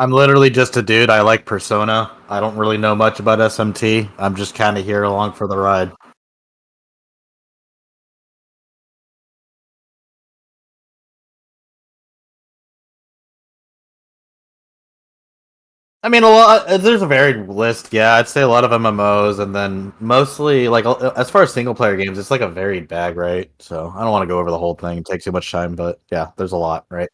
I'm literally just a dude. I like Persona. I don't really know much about SMT. I'm just kind of here along for the ride. I mean, a lot. There's a varied list. Yeah, I'd say a lot of MMOs, and then mostly like as far as single player games, it's like a varied bag, right? So I don't want to go over the whole thing; it takes too much time. But yeah, there's a lot, right?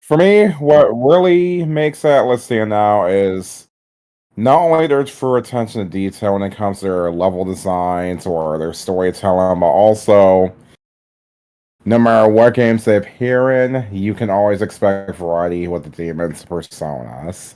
For me, what really makes Atlus stand out is not only their true attention to detail when it comes to their level designs or their storytelling, but also no matter what games they appear in, you can always expect variety with the demons' personas.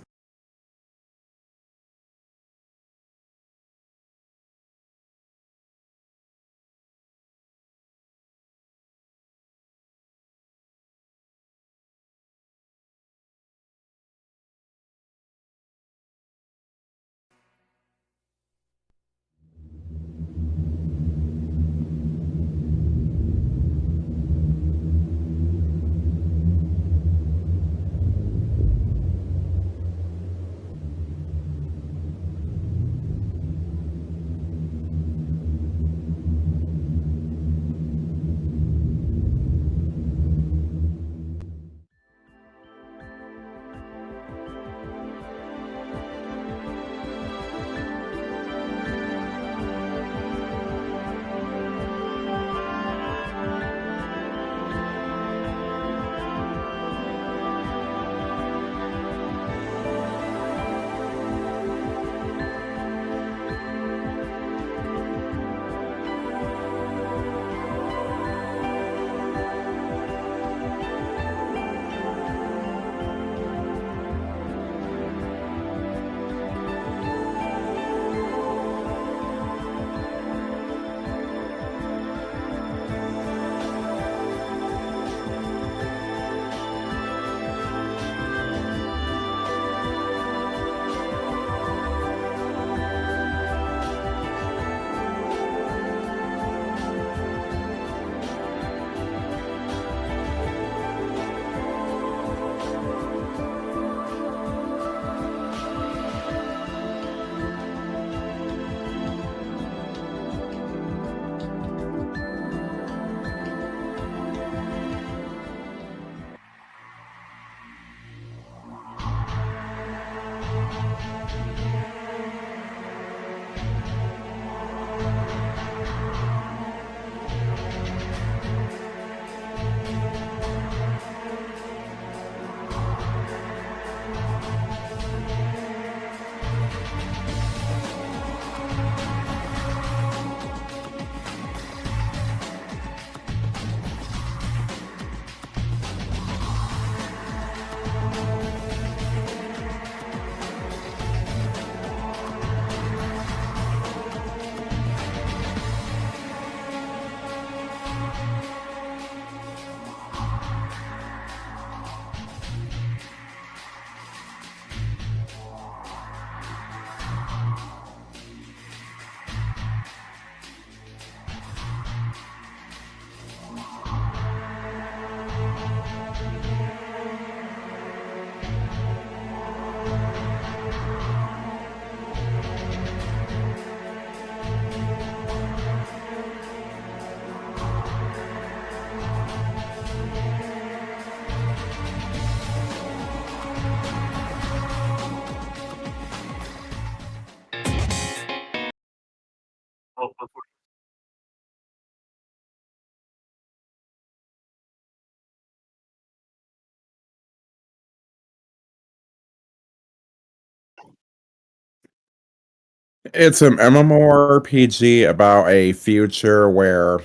It's an MMORPG about a future where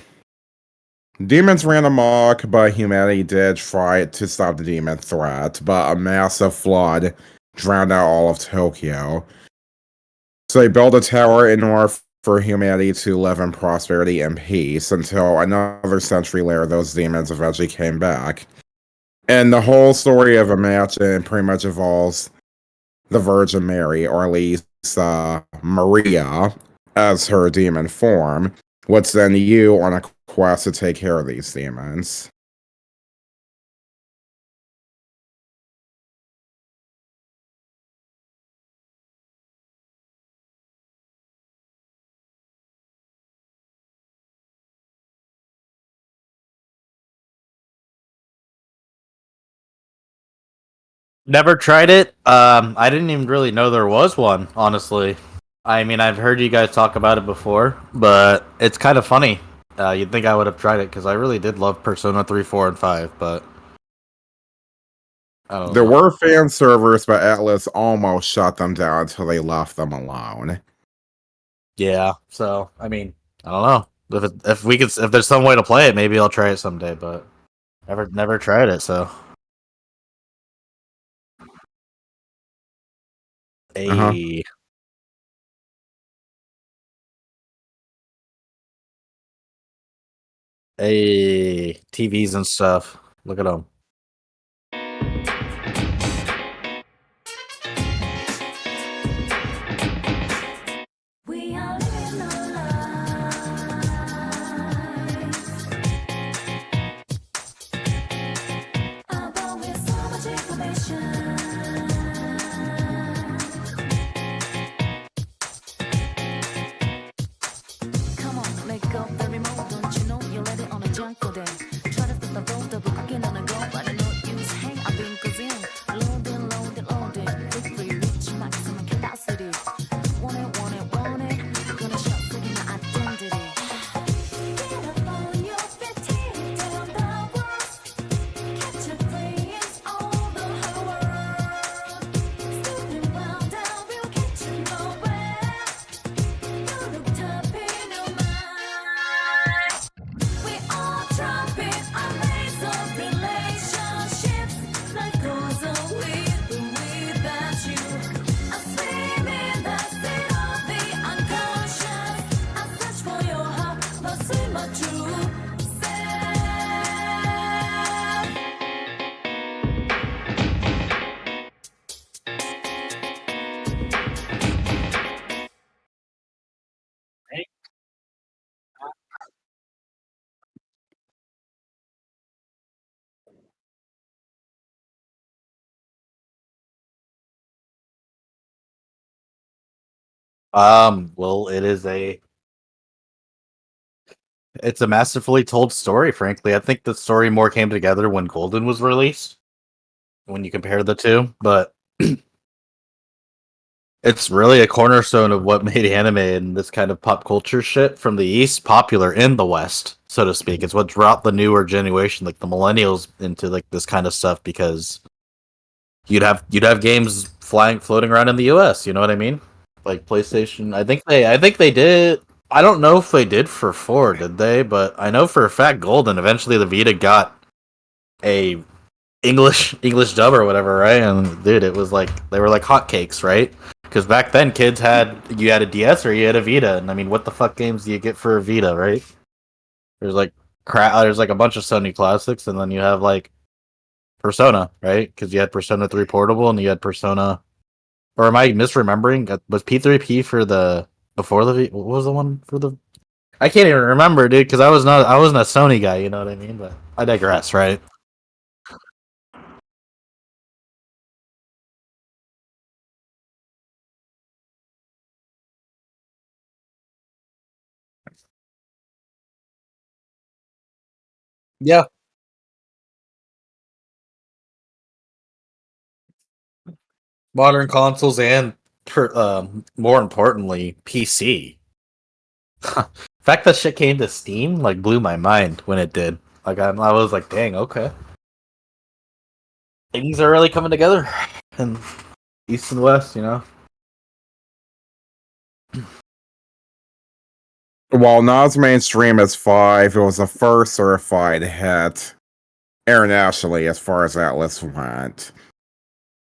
demons ran amok, but humanity did try to stop the demon threat, but a massive flood drowned out all of Tokyo. So they built a tower in order for humanity to live in prosperity and peace until another century later, those demons eventually came back. And the whole story of Imagine pretty much involves the Virgin Mary, or at least Maria, as her demon form, would send you on a quest to take care of these demons. Never tried it. I didn't even really know there was one, honestly. I mean, I've heard you guys talk about it before, but it's kind of funny. You'd think I would have tried it because I really did love Persona 3, 4, and 5, but I don't There know. were fan servers, but Atlus almost shut them down until they left them alone. Yeah, so I mean, I don't know if there's some way to play it, maybe I'll try it someday. But never tried it, so Uh-huh. a TVs and stuff. Look at them. We are living our lives. But with so much information. Come on, let go, baby, move. Don't you know you're ready on a jungle day? Try to flip the road, double cooking on a go, but I know use. Hang, I've been cuisine. Loading, loading, loading. Quickly reach maximum capacity. Want it, want it, want it. Gonna shop taking my identity. Get up on your feet, tell the world. Catch a breeze all the whole world. Snooping round down, we'll get you nowhere. You look tough in your mind. We all trumpet our ways of relationships. Life goes on with or without you. I swim in the sea of the unconscious. I search for your heart, pursuing my true self. Well, it's a masterfully told story. Frankly, I think the story more came together when Golden was released. When you compare the two, but it's really a cornerstone of what made anime and this kind of pop culture shit from the East popular in the West, so to speak. It's what brought the newer generation, like the millennials, into like this kind of stuff because you'd have games floating around in the US. You know what I mean? Like PlayStation. I think they did. I don't know if they did for 4, did they? But I know for a fact Golden. Eventually, the Vita got a English dub or whatever, right? And dude, it was like they were like hotcakes, right? Because back then, you had a DS or you had a Vita, and I mean, what the fuck games do you get for a Vita, right? There's like there's like a bunch of Sony classics, and then you have like Persona, right? Because you had Persona 3 Portable, and you had Persona. Or am I misremembering? Was P3P for the before the What was the one for the? I can't even remember, dude, because I wasn't a Sony guy, you know what I mean? But I digress, right? Yeah, modern consoles and more importantly, PC. The fact that shit came to Steam like blew my mind when it did. Like I was like, dang, okay, things are really coming together, and East and West, you know. While not as mainstream as 5, it was the first certified hit internationally as far as Atlus went.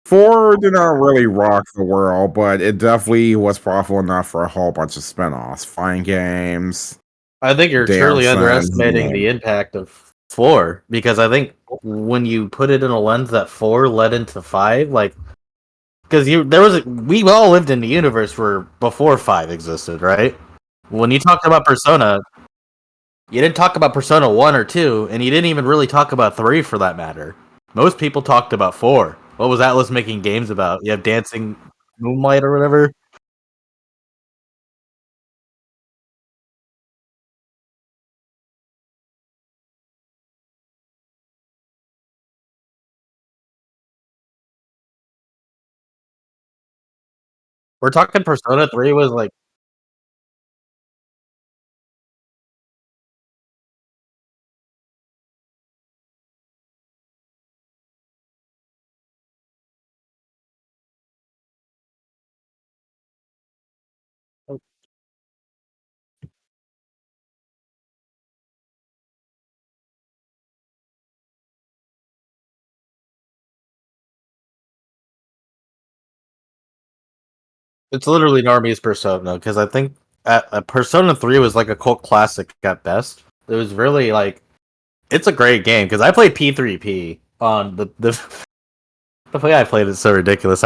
4 did not really rock the world, but it definitely was profitable enough for a whole bunch of spin-offs. Fighting games, I think you're truly dancing, underestimating the impact of 4 because I think when you put it in a lens that 4 led into 5, like because we all lived in the universe where before 5 existed, right? When you talked about Persona, you didn't talk about Persona 1 or 2, and you didn't even really talk about 3 for that matter. Most people talked about 4. What was Atlus making games about? You have Dancing Moonlight or whatever? We're talking Persona 3 was like it's literally Normie's Persona because I think Persona 3 was like a cult classic at best. It was really like it's a great game because I played P3P on the way I played is so ridiculous.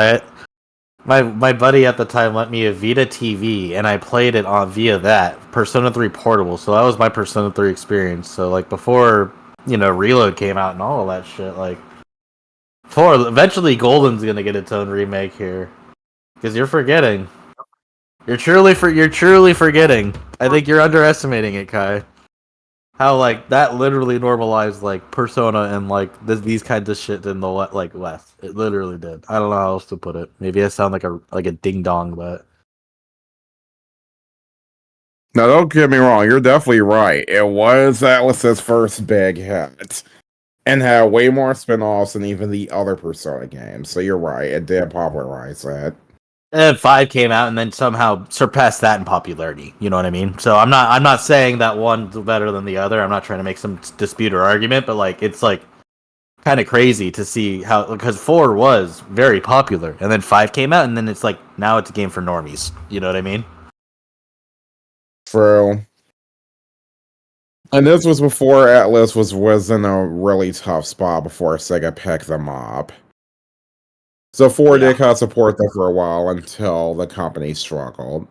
My buddy at the time lent me a Vita TV and I played it on via that Persona 3 Portable. So that was my Persona 3 experience. So like before Reload came out and all of that shit, like 4 eventually Golden's gonna get its own remake here because you're forgetting. You're truly forgetting. I think you're underestimating it, Kai. How like that literally normalized like Persona and like these kinds of shit in the West. It literally did. I don't know how else to put it. Maybe I sound like a ding dong, but Now, don't get me wrong, you're definitely right. It was Atlus's first big hit and had way more spin-offs than even the other Persona games. So you're right, it did popularize it. and then 5 came out and then somehow surpassed that in popularity. You know what I mean? So I'm not saying that one's better than the other. I'm not trying to make some dispute or argument, but like it's like kind of crazy to see how because 4 was very popular and then 5 came out and then it's like now it's a game for normies. You know what I mean? True. And this was before Atlus was in a really tough spot before Sega picked them up. So 4 Yeah. did kind of support them for a while until the company struggled.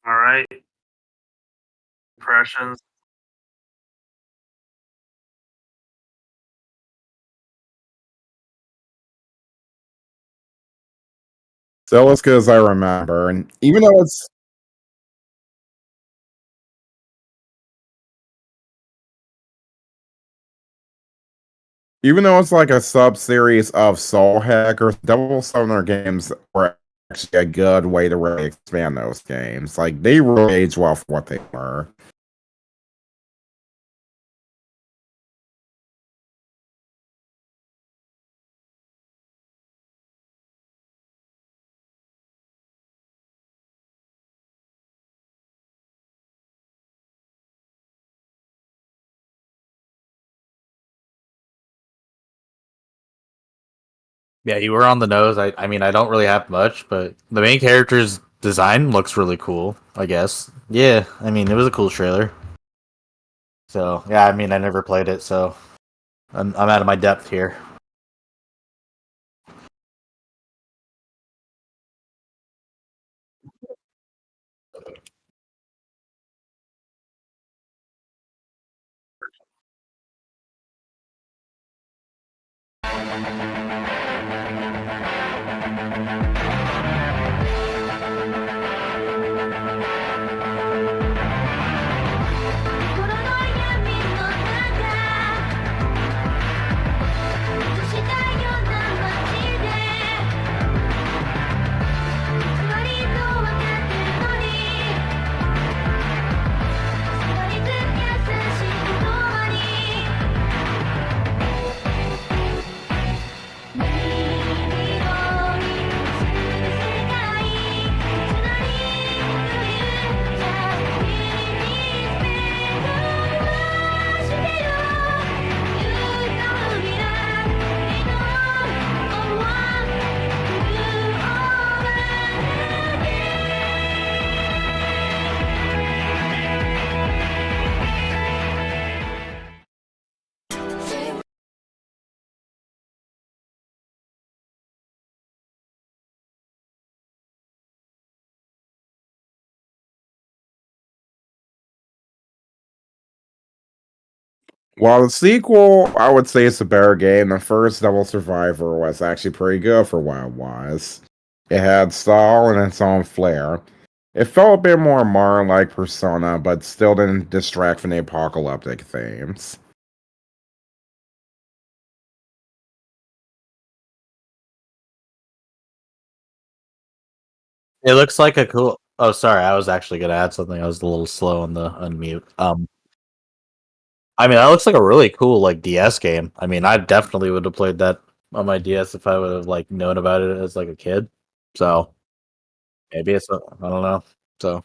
All right. Impressions. Still as good as I remember. And even though it's Even though it's like a sub series of Soul Hackers, Double Summoner games were actually a good way to really expand those games. Like they really aged well for what they were. Yeah, you were on the nose. I mean, I don't really have much, but the main character's design looks really cool, I guess. Yeah, I mean, it was a cool trailer. So, yeah, I mean, I never played it, so I'm out of my depth here. While the sequel, I would say it's a better game. The first Double Survivor was actually pretty good for what it was. It had style and its own flair. It felt a bit more modern like Persona, but still didn't distract from the apocalyptic themes. It looks like a cool. Oh, sorry, I was actually gonna add something. I was a little slow on the unmute. I mean, that looks like a really cool like DS game. I mean, I definitely would have played that on my DS if I would have like known about it as like a kid. So maybe it's I don't know. So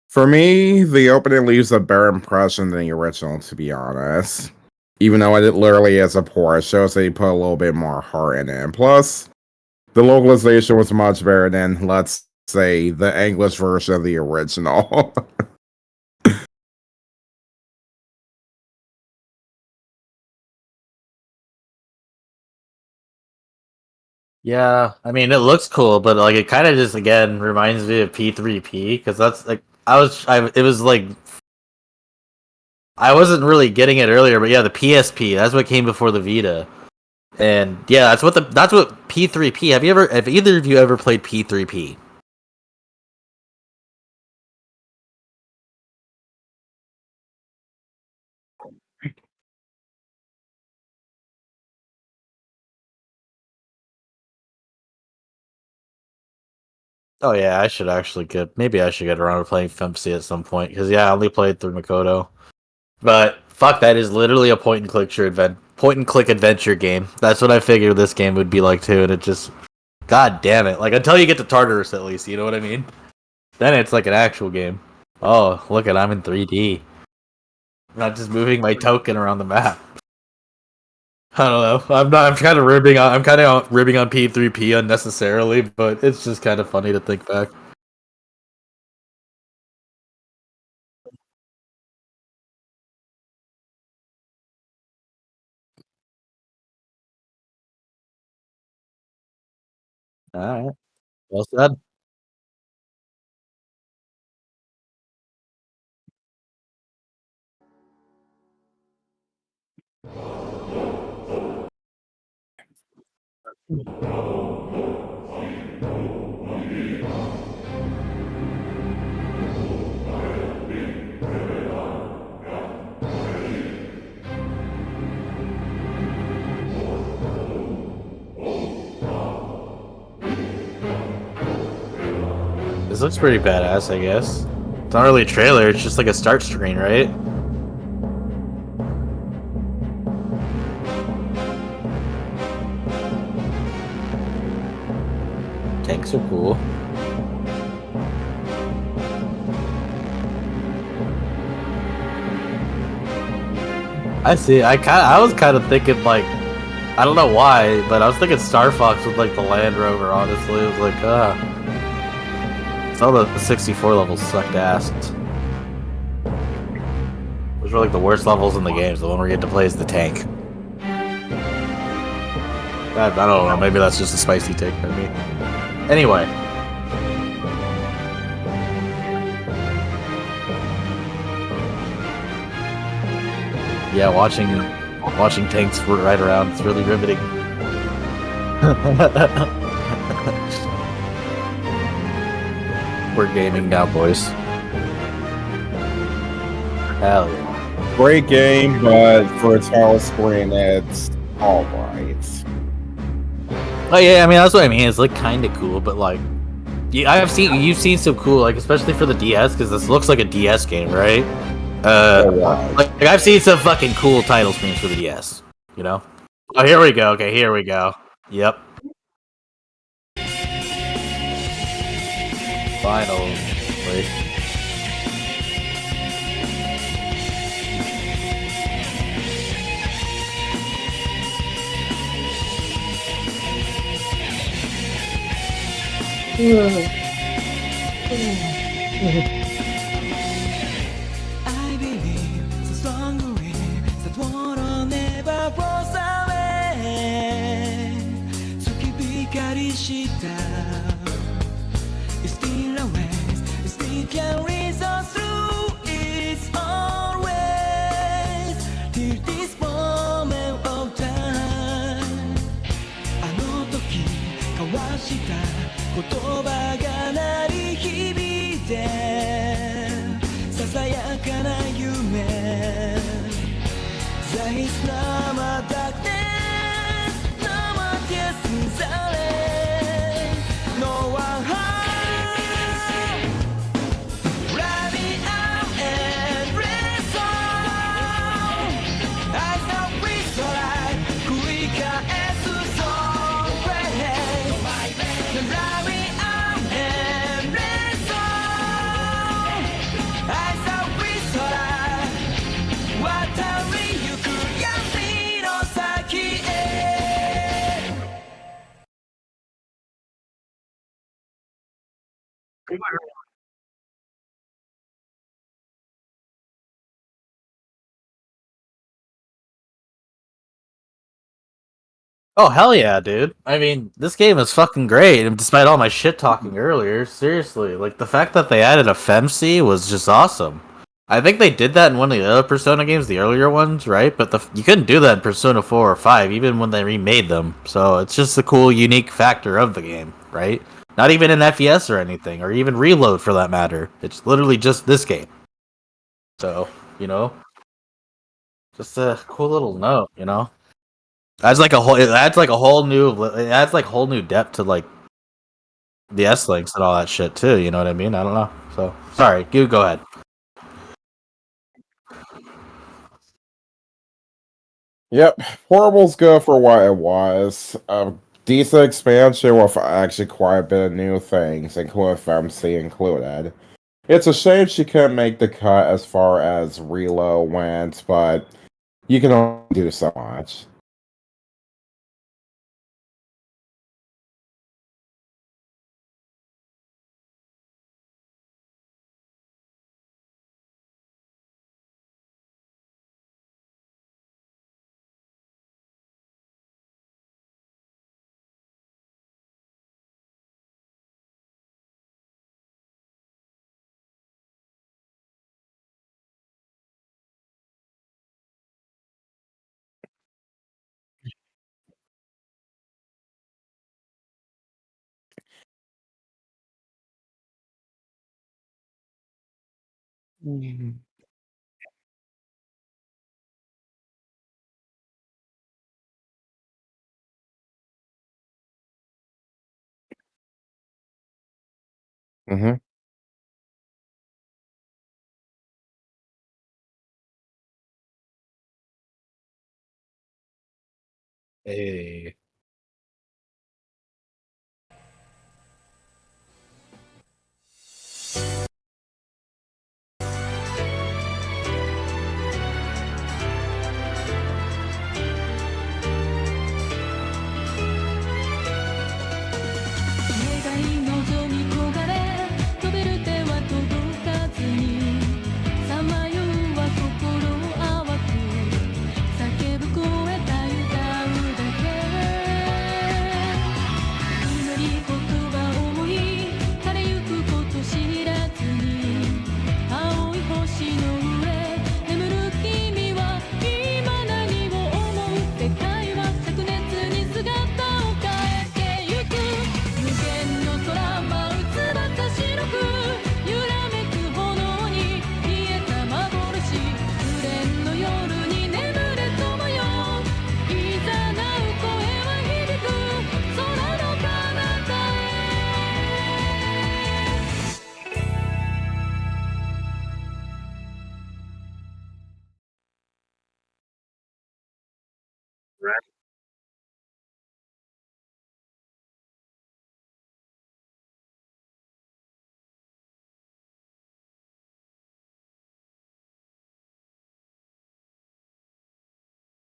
For me, the opening leaves a better impression than the original, to be honest. Even though it literally is a port, it shows they put a little bit more heart in it. And plus, the localization was much better than, let's say, the English version of the original. Yeah, I mean it looks cool, but like it kind of just again reminds me of P3P because that's like it was like I wasn't really getting it earlier, but yeah, the PSP that's what came before the Vita, and yeah, that's what P3P. Have either of you ever played P3P? Oh yeah, maybe I should get around to playing Fempsy at some point because yeah, I only played through Makoto. But fuck, that is literally a point and click adventure game. That's what I figured this game would be like too, and it just, god damn it, like until you get to Tartarus at least, you know what I mean? Then it's like an actual game. Oh, look at I'm in 3D, not just moving my token around the map. I don't know. I'm kind of ribbing on. I'm kind of ribbing on P3P unnecessarily, but it's just kind of funny to think back. All right. Well said. This looks pretty badass, I guess. It's not really a trailer, it's just like a start screen, right? Tanks are cool. I see. I was kind of thinking like, I don't know why, but I was thinking Star Fox with like the Land Rover. Honestly, it was like, some of the 64 levels sucked ass. Those were like the worst levels in the games. The one where you get to play as the tank. I don't know. Maybe that's just a spicy take for me. Anyway. Yeah, watching tanks ride around, it's really riveting. We're gaming now, boys. Hell yeah. Great game, but for a title screen, it's alright. Oh yeah, I mean that's what I mean. It's like kind of cool, but like, you've seen some cool, like especially for the DS, because this looks like a DS game, right? Like I've seen some fucking cool title screens for the DS. You know? Oh, here we go. Okay, here we go. Yep. Finally. I believe so strongly that water never flows away. So keep it shita. It's still a ways, it still can reason through its own ways. Till this moment of time. あの時交わした言葉が鳴り響いてささやかな夢 There is no more darkness, no more tears in silence. No one home. Ride me out and rest on. I know it's alright. 繰り返す song. Ride me out Oh hell yeah, dude! I mean, this game is fucking great, and despite all my shit talking earlier, seriously, like the fact that they added a femc was just awesome. I think they did that in one of the other Persona games, the earlier ones, right? But you couldn't do that in Persona 4 or 5, even when they remade them. So it's just a cool, unique factor of the game, right? Not even in FES or anything, or even Reload for that matter. It's literally just this game. So, you know, just a cool little note, you know. Adds like a whole. It adds like a whole new. It adds like whole new depth to like the S links and all that shit too. You know what I mean? I don't know. So sorry, you go ahead. Yep, Portable's good for what it was. A decent expansion with actually quite a bit of new things, including FMC included. It's a shame she couldn't make the cut as far as Reload went, but you can only do so much. Mm-hmm. Hey.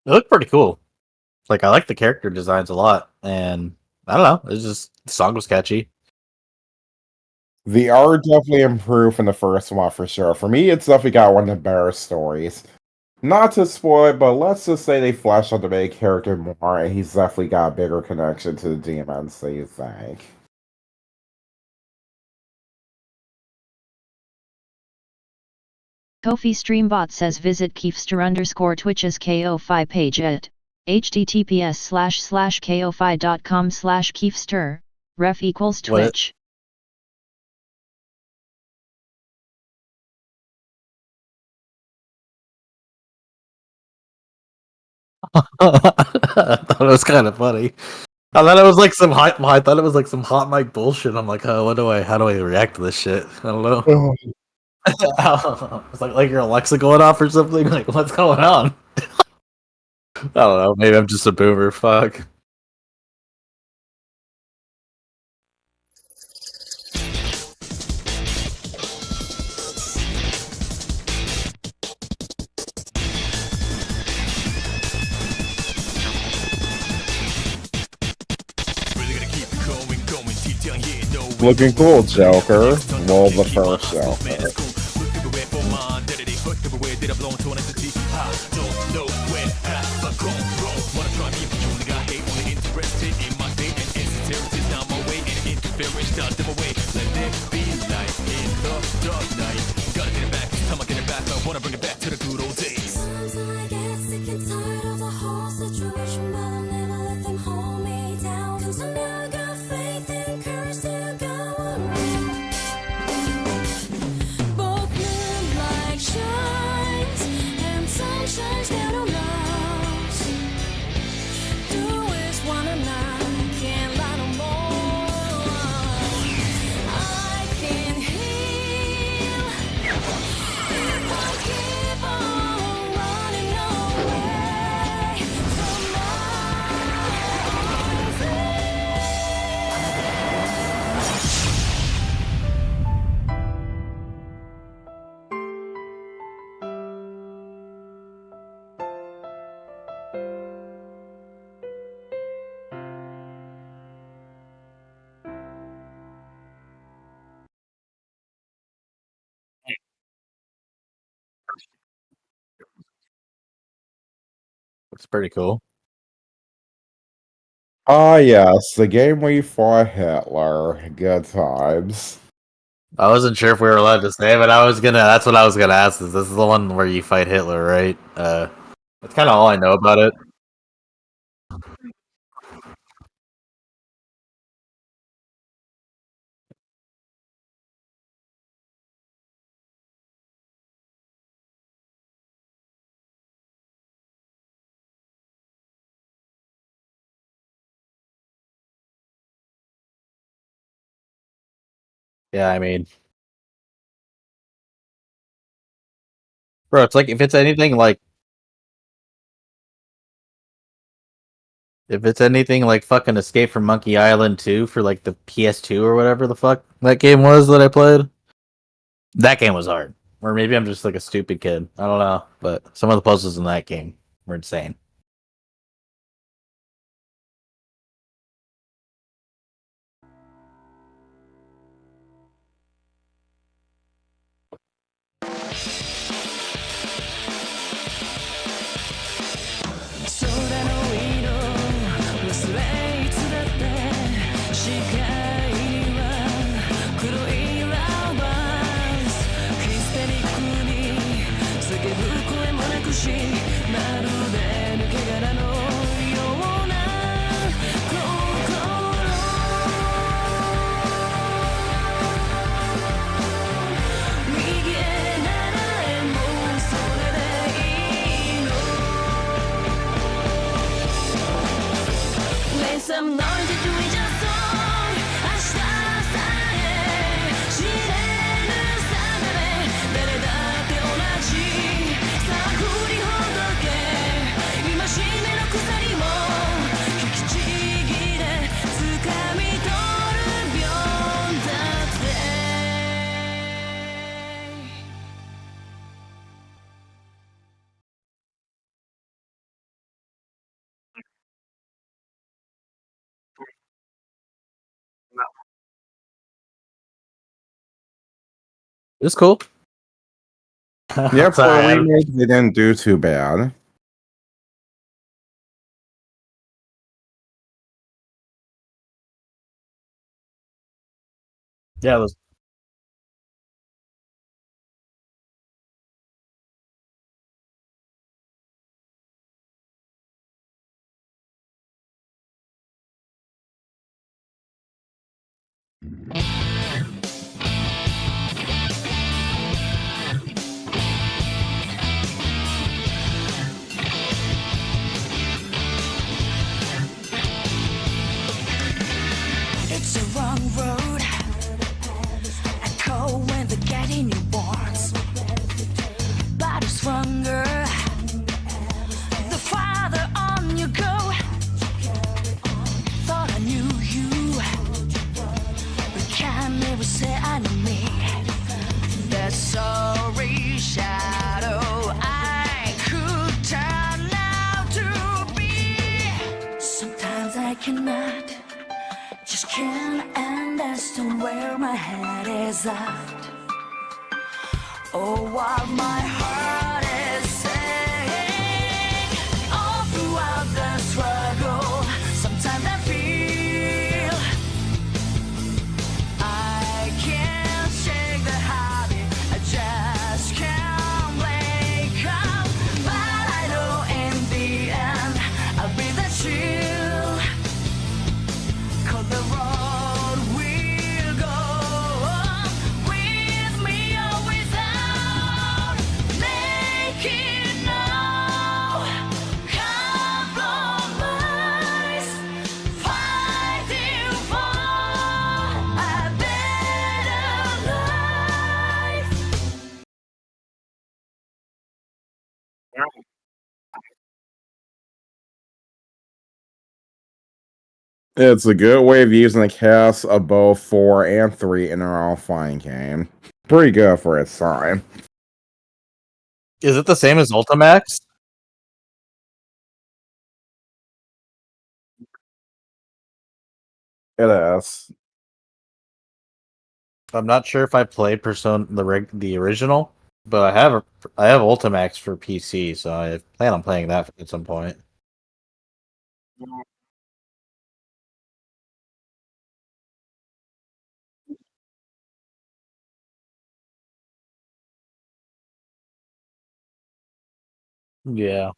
It looked pretty cool. Like I like the character designs a lot, and I don't know. It's just the song was catchy. The art definitely improved from the first one for sure. For me, it's definitely got one of the better stories. Not to spoil it, but let's just say they flesh out the main character more, and he's definitely got a bigger connection to the demons than you think. Kofi Streambot says visit Keefster_Twitch's KO5 page at https://ko5.com/Keefster, ref equals Twitch. I thought it was kind of funny. I thought it was like some hot. I thought it was like some hot mic bullshit. I'm like, oh, how do I react to this shit? I don't know. It's like your Alexa going off or something. Like, what's going on? I don't know. Maybe I'm just a boomer. Fuck. Really gonna keep going, going, 即将夜 no He's looking cool, Joker. Well, the first Joker. Wanna bring it back to the good old days. Sometimes I get sick and tired of the whole situation, but I'll never let them hold me down. 'Cause I know I got faith and courage to go on. Both moonlight shines and sun shines down on us. Do is one and I can't lie no more. I can heal if I keep on running away from my It's pretty cool. Ah, yes, the game where you fought Hitler. Good times. I wasn't sure if we were allowed to say, but that's what I was gonna ask. Is this is the one where you fight Hitler, right? That's kind of all I know about it. Yeah, I mean, bro, it's like if it's anything like fucking Escape from Monkey Island 2 for like the PS2 or whatever the fuck that game was that I played. That game was hard. Or maybe I'm just like a stupid kid. I don't know, but some of the puzzles in that game were insane. Some noise that we just saw. 明日さえ知れぬ定め誰だって同じさあ振りほどけ今しめの鎖も引きちぎれ掴み取る秒だって It's cool. Yeah, for a remake, they didn't do too bad. Yeah, it was. It's a wrong road. I go when the getting you wants. But it's stronger. The farther on you go. Thought I knew you. But can never say I know me. That sorry shadow I could turn out to be. Sometimes I cannot. Just can't understand. question where my head is at. Oh, what my heart is saying. All throughout the struggle, sometimes I feel I can't shake the habit. I just can't wake up. But I know in the end I'll be the shield. 'Cause the road will go on with me or without. Making no compromise. Fighting for a better life. It's a good way of using the cast of both 4 and 3 in our own fighting game. Pretty good for its time. Is it the same as Ultimax? It is. I'm not sure if I played Persona the original, but I have Ultimax for PC, so I plan on playing that at some point. Yeah.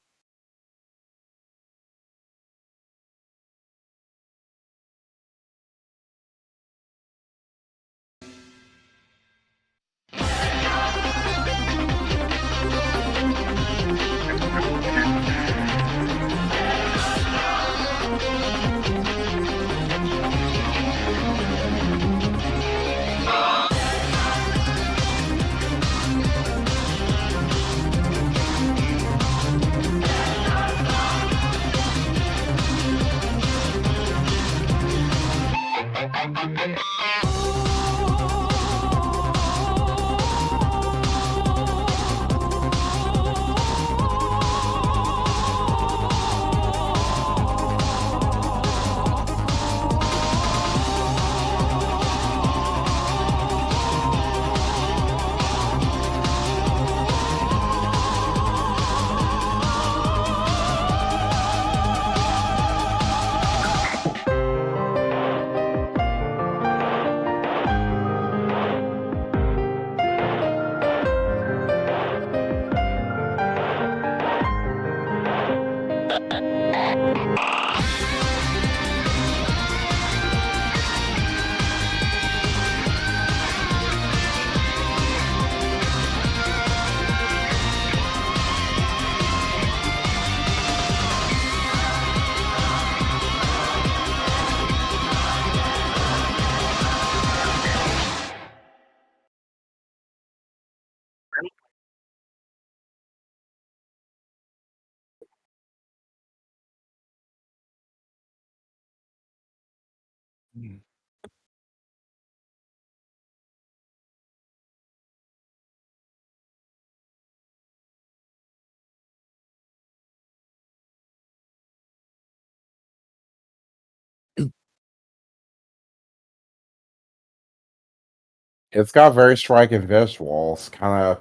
It's got very striking visuals, kind of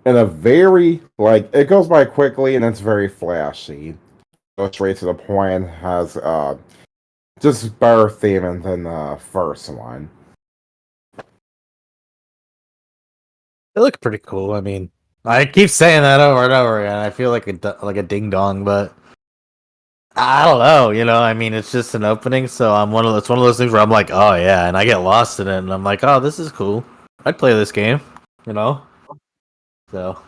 in a very it goes by quickly and it's very flashy. Goes straight to the point. Has just better theming than the first one. They look pretty cool. I mean, I keep saying that over and over again. I feel like a ding dong, but I don't know. I mean, it's just an opening, so it's one of those things where I'm like, oh yeah, and I get lost in it, and I'm like, oh, this is cool. I'd play this game. You know. So.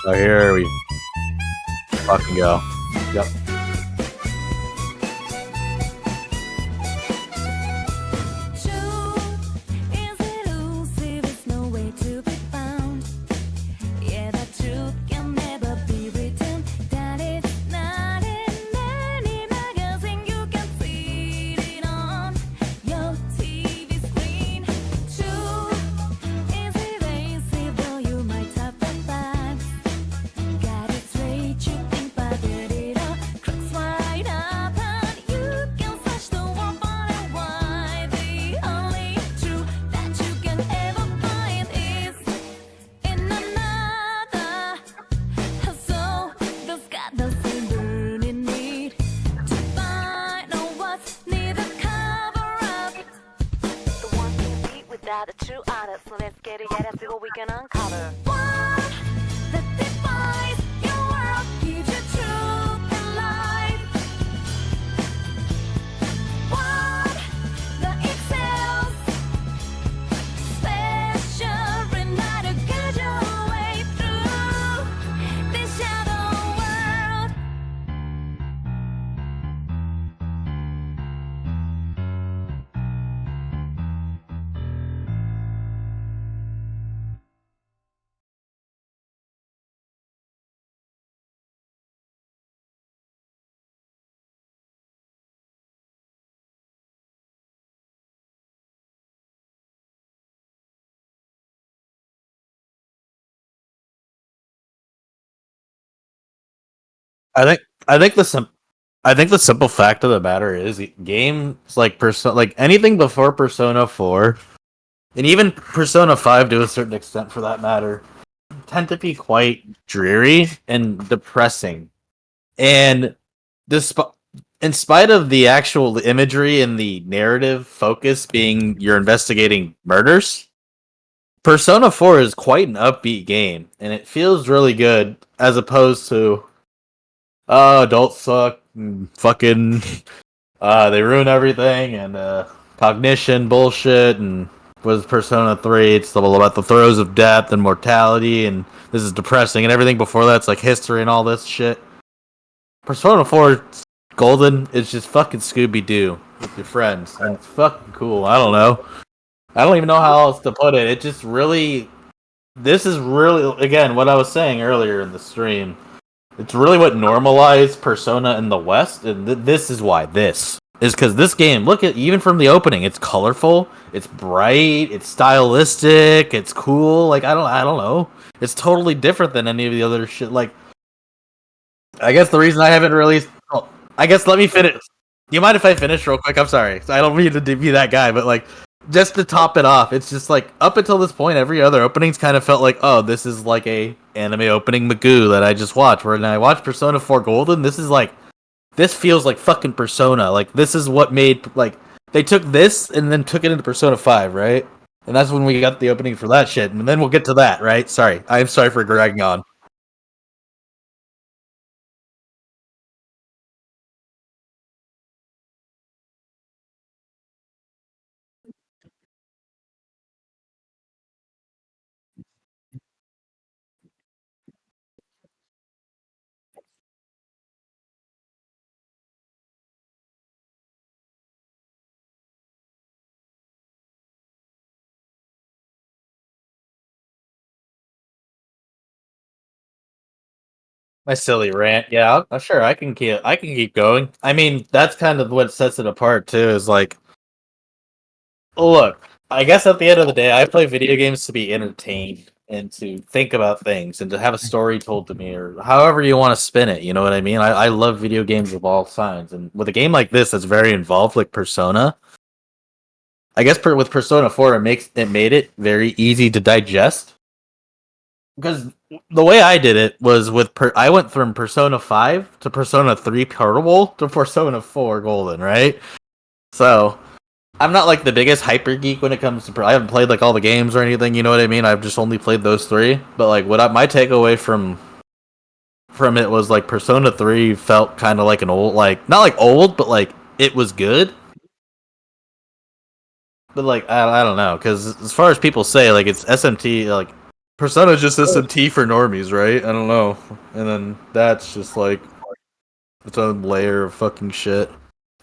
So here we fucking go. Yep. Truth is elusive, it's no way to be found. Yeah, the truth can never be written. That it's not in any magazine you are the true artists, so let's get together, see what we can uncover. What that defines your world, gives you truth and light. What that excels, special, remind to guide your way through this shadow world. I think the simple fact of the matter is games like like anything before Persona 4 and even Persona 5 to a certain extent for that matter tend to be quite dreary and depressing. And despite in spite of the actual imagery and the narrative focus being you're investigating murders, Persona 4 is quite an upbeat game and it feels really good as opposed to adults suck and fucking they ruin everything and cognition bullshit and with Persona 3 it's all about the throes of death and mortality and this is depressing and everything before that's like history and all this shit. Persona 4 Golden is just fucking Scooby-Doo with your friends and it's fucking cool. I don't know. I don't even know how else to put it. It just really this is really again what I was saying earlier in the stream. It's really what normalized Persona in the West, and this is why this is because this game. Look at even from the opening, it's colorful, it's bright, it's stylistic, it's cool. Like I don't know, it's totally different than any of the other shit. Like I guess the reason I haven't released, oh, I guess let me finish. Do you mind if I finish real quick? I'm sorry, I don't mean to be that guy, but like just to top it off, it's just like up until this point, every other openings kind of felt like, oh, this is like a anime opening Magoo that I just watched. When I watched Persona 4 Golden, this is like, this feels like fucking Persona. Like this is what made like they took this and then took it into Persona 5, right? And that's when we got the opening for that shit. And then we'll get to that, right? Sorry, I'm sorry for dragging on. My silly rant. Yeah, I'm sure I can keep going. I mean, that's kind of what sets it apart too. Is like, look, I guess at the end of the day, I play video games to be entertained and to think about things and to have a story told to me, or however you want to spin it. You know what I mean? I love video games of all kinds, and with a game like this that's very involved, like Persona, I guess with Persona 4, it made it very easy to digest because the way I did it was I went from Persona 5 to Persona 3 Portable to Persona 4 Golden, right? So I'm not like the biggest hyper geek when it comes to. I haven't played like all the games or anything. You know what I mean? I've just only played those three. But like, my takeaway from it was like Persona 3 felt kind of like an old, like not like old, but like it was good. But like I don't know, because as far as people say, like it's SMT, like Persona's just SMT for normies, right? I don't know. And then that's just like its own layer of fucking shit.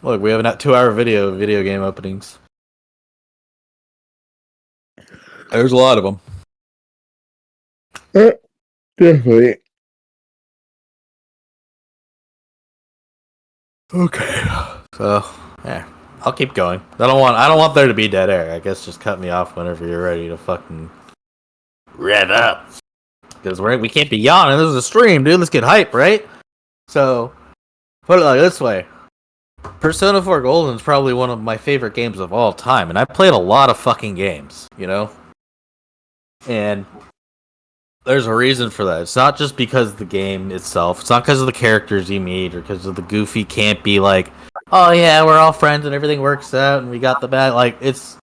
Look, we have a 2-hour video game openings. There's a lot of them. Definitely. Okay. So, yeah, I'll keep going. I don't want there to be dead air. I guess just cut me off whenever you're ready to fucking rev up. Because we can't be yawning. This is a stream, dude. Let's get hype, right? So, put it like this way. Persona 4 Golden is probably one of my favorite games of all time, and I played a lot of fucking games, you know? And there's a reason for that. It's not just because of the game itself. It's not because of the characters you meet or because of the goofy campy, like, oh yeah, we're all friends and everything works out and we got the bag. Like, it's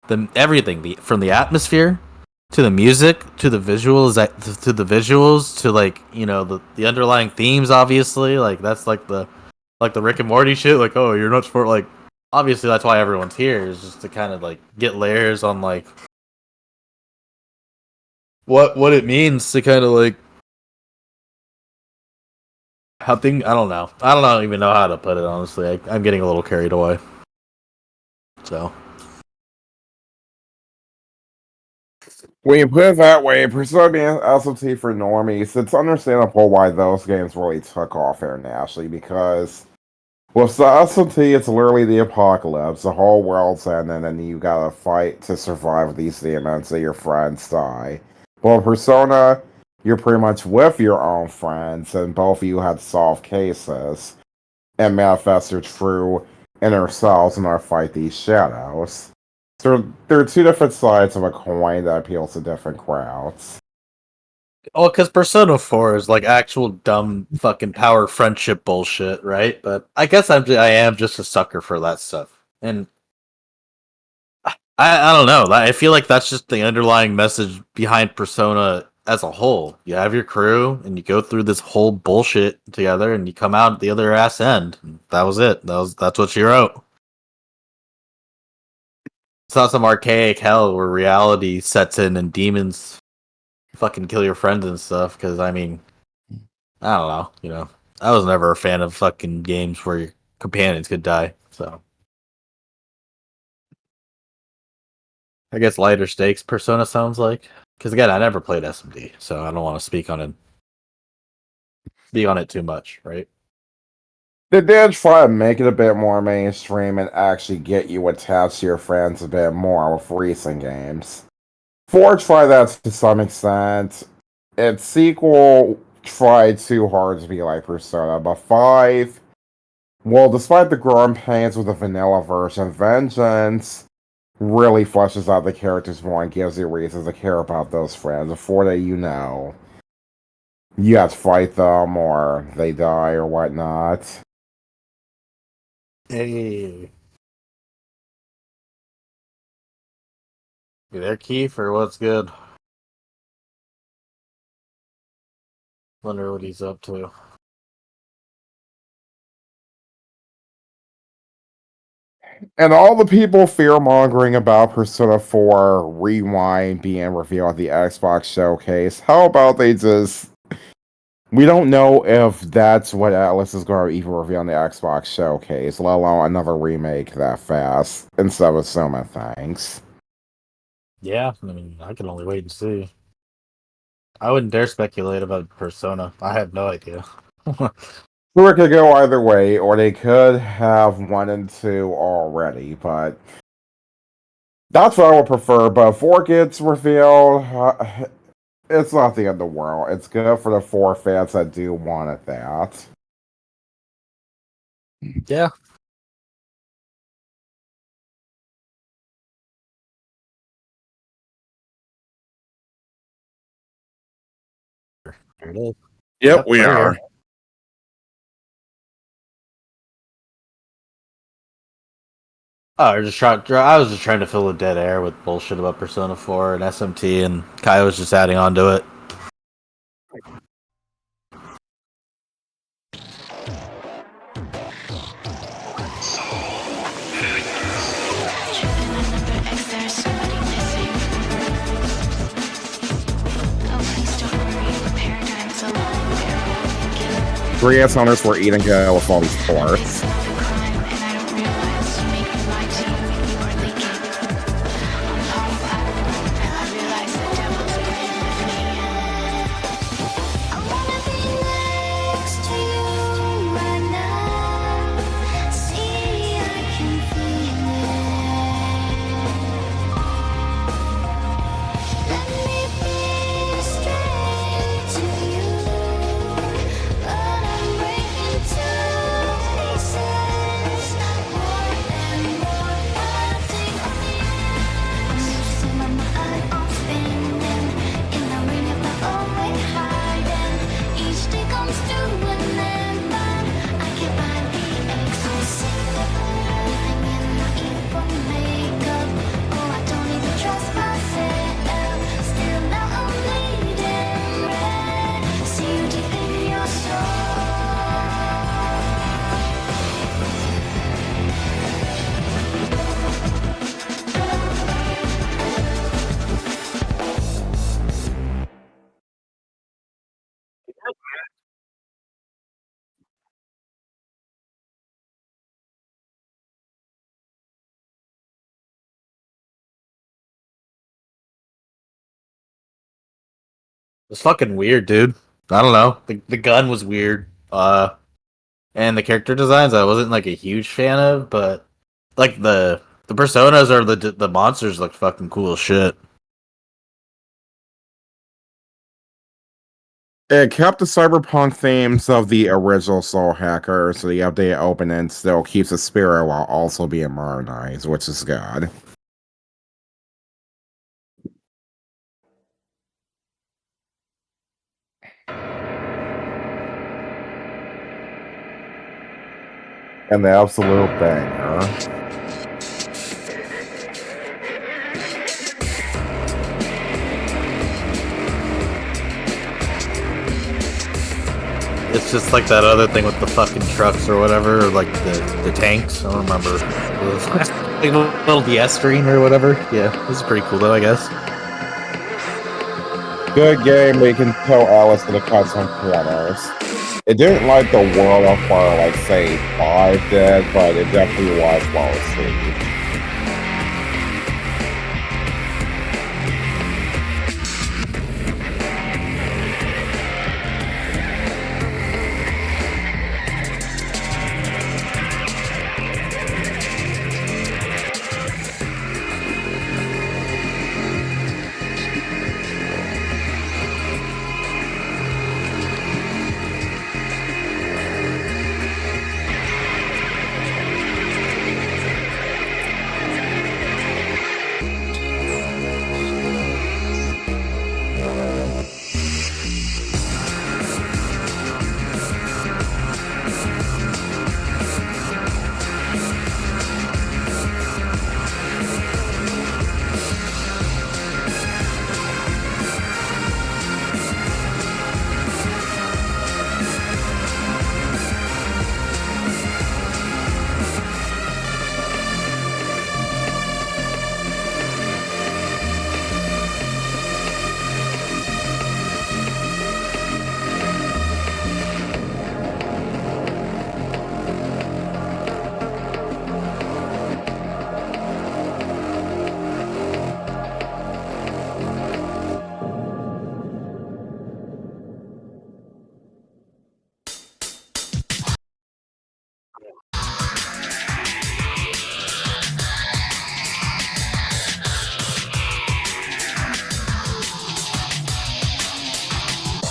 the everything, from the atmosphere to the music to the visuals to like the underlying themes. Obviously, like that's like the Rick and Morty shit. Like, oh, you're not for like. Obviously, that's why everyone's here, is just to kind of like get layers on like what it means to kind of like how thing. I don't know, even know how to put it. Honestly, I'm getting a little carried away. So When you put it that way, Persona being SMT for normies, it's understandable why those games really took off internationally, because with the SMT, it's literally the apocalypse. The whole world's ending, and you gotta fight to survive these demons that your friends die. Well, Persona, you're pretty much with your own friends, and both of you had solved cases and manifest your true inner selves and are fight these shadows. So there are two different sides of a coin that appeals to different crowds. oh, because Persona 4 is like actual dumb fucking power friendship bullshit, right? But I guess I am just a sucker for that stuff, and I don't know. I feel like that's just the underlying message behind Persona as a whole. You have your crew, and you go through this whole bullshit together, and you come out at the other ass end. And that was it. That's what she wrote. It's not some archaic hell where reality sets in and demons fucking kill your friends and stuff. Because I mean, I don't know. I was never a fan of fucking games where your companions could die. So I guess lighter stakes Persona sounds like. Because again, I never played SMD, so I don't want to speak on it too much, right? They did try to make it a bit more mainstream and actually get you attached to your friends a bit more with recent games. 4 tried that to some extent. Its sequel tried too hard to be like Persona, but 5, well, despite the growing pains with the vanilla version, Vengeance really fleshes out the characters more and gives you reasons to care about those friends before that you have to fight them or they die or whatnot. Hey. You there, Keith, or what's good? Wonder what he's up to. And all the people fear-mongering about Persona 4 Rewind being revealed at the Xbox showcase, how about they just... We don't know if that's what Atlus is going to even reveal on the Xbox showcase, let alone another remake that fast, instead of so many things. Yeah, I mean, I can only wait and see. I wouldn't dare speculate about Persona. I have no idea. Sure, it could go either way, or they could have 1 and 2 already, but that's what I would prefer. But if 4 gets revealed, it's not the end of the world. It's good for the 4 fans that do want it that. Yeah. There it is. Yep, we right are. here. Oh, I was just trying to fill the dead air with bullshit about Persona 4 and SMT, and Kai was just adding on to it. Three owners were eating go with all these ports. It's fucking weird, dude. I don't know. The gun was weird. And the character designs I wasn't like a huge fan of, but like the personas or the monsters look fucking cool as shit. It kept the cyberpunk themes of the original Soul Hacker, so the update open and still keeps the spirit while also being modernized, which is good. And the absolute banger. It's just like that other thing with the fucking trucks or whatever, or like the tanks. I don't remember. The little DS screen or whatever. Yeah, this is pretty cool though, I guess. Good game, but you can tell Alice to the cut some corners. It didn't like the world of fire like say 5 did, but it definitely was well received.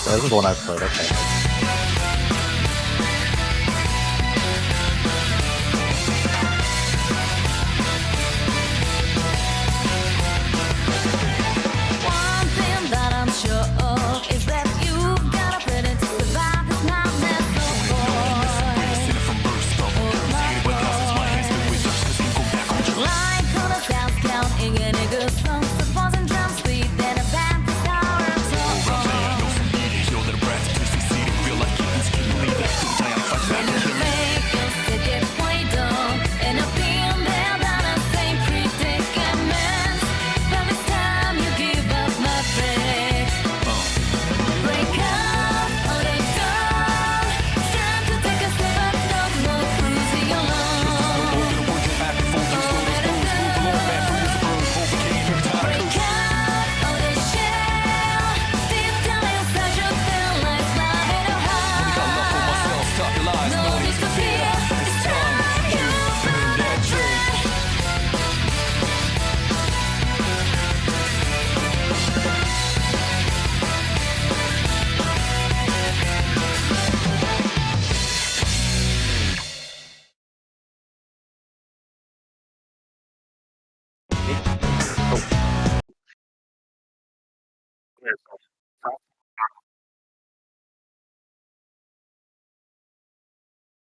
This is the one I played. Okay. One thing that I'm sure of is that you've got a plan to survive this nightmare so far. Like on a south counting any good songs, supposing drum sweet, then a band to sour and so on. And the makers to get played on, and I've been there, done the same predicament. But this time you give up my faith. Break up or the dawn. It's time to take a step back, no more cruising alone. Break up or the shell. Deep down inside you feel like sliding a heart. No need to fear, it's time you found a track.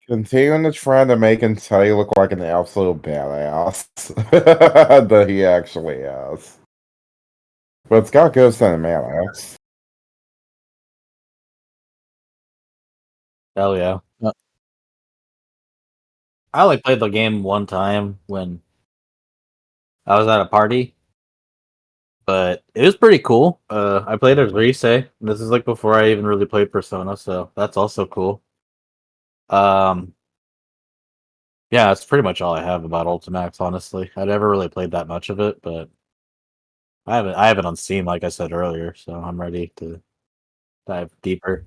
Continuing the trend of making Teddy look like an absolute badass that he actually is. But it's got good cinematics. Hell yeah. I only played the game one time when I was at a party, but it was pretty cool. I played as Risei. This is like before I even really played Persona, so that's also cool. Um, yeah, that's pretty much all I have about Ultimax. Honestly, I never really played that much of it, but I have it on Steam, like I said earlier, so I'm ready to dive deeper.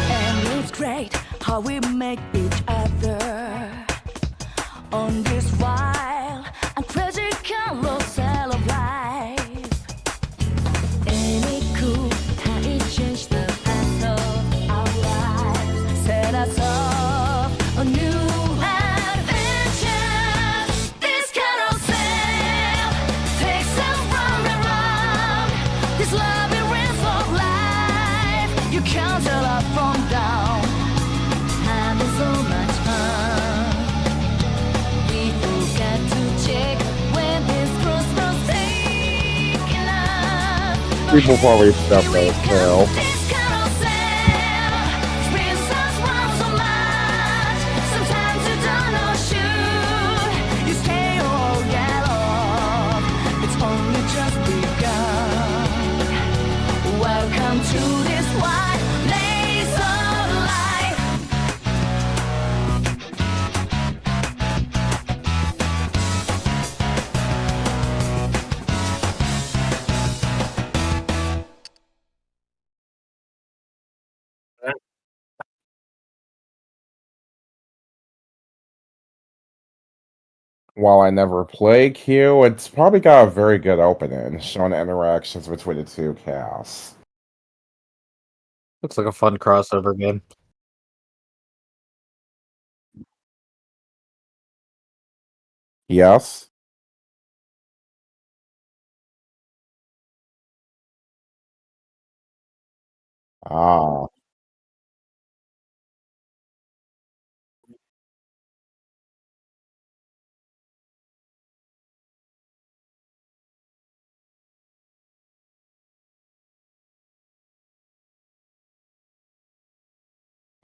And it's great how we make each other on this wild and crazy carousel of life. And it cool how it changed the path of our lives, set us off a new adventure. This carousel takes us round and round this labyrinth of life. You can't tell up from down, having so much fun. We forgot to check when this crossroads taking us. People probably stuff those too. This carousel spins us round so much. Sometimes you don't know should you stay or get off. It's only just begun. Welcome to this wide lace of life. While I never play Q, it's probably got a very good opening, showing interactions between the two casts. Looks like a fun crossover game. Yes? Ah.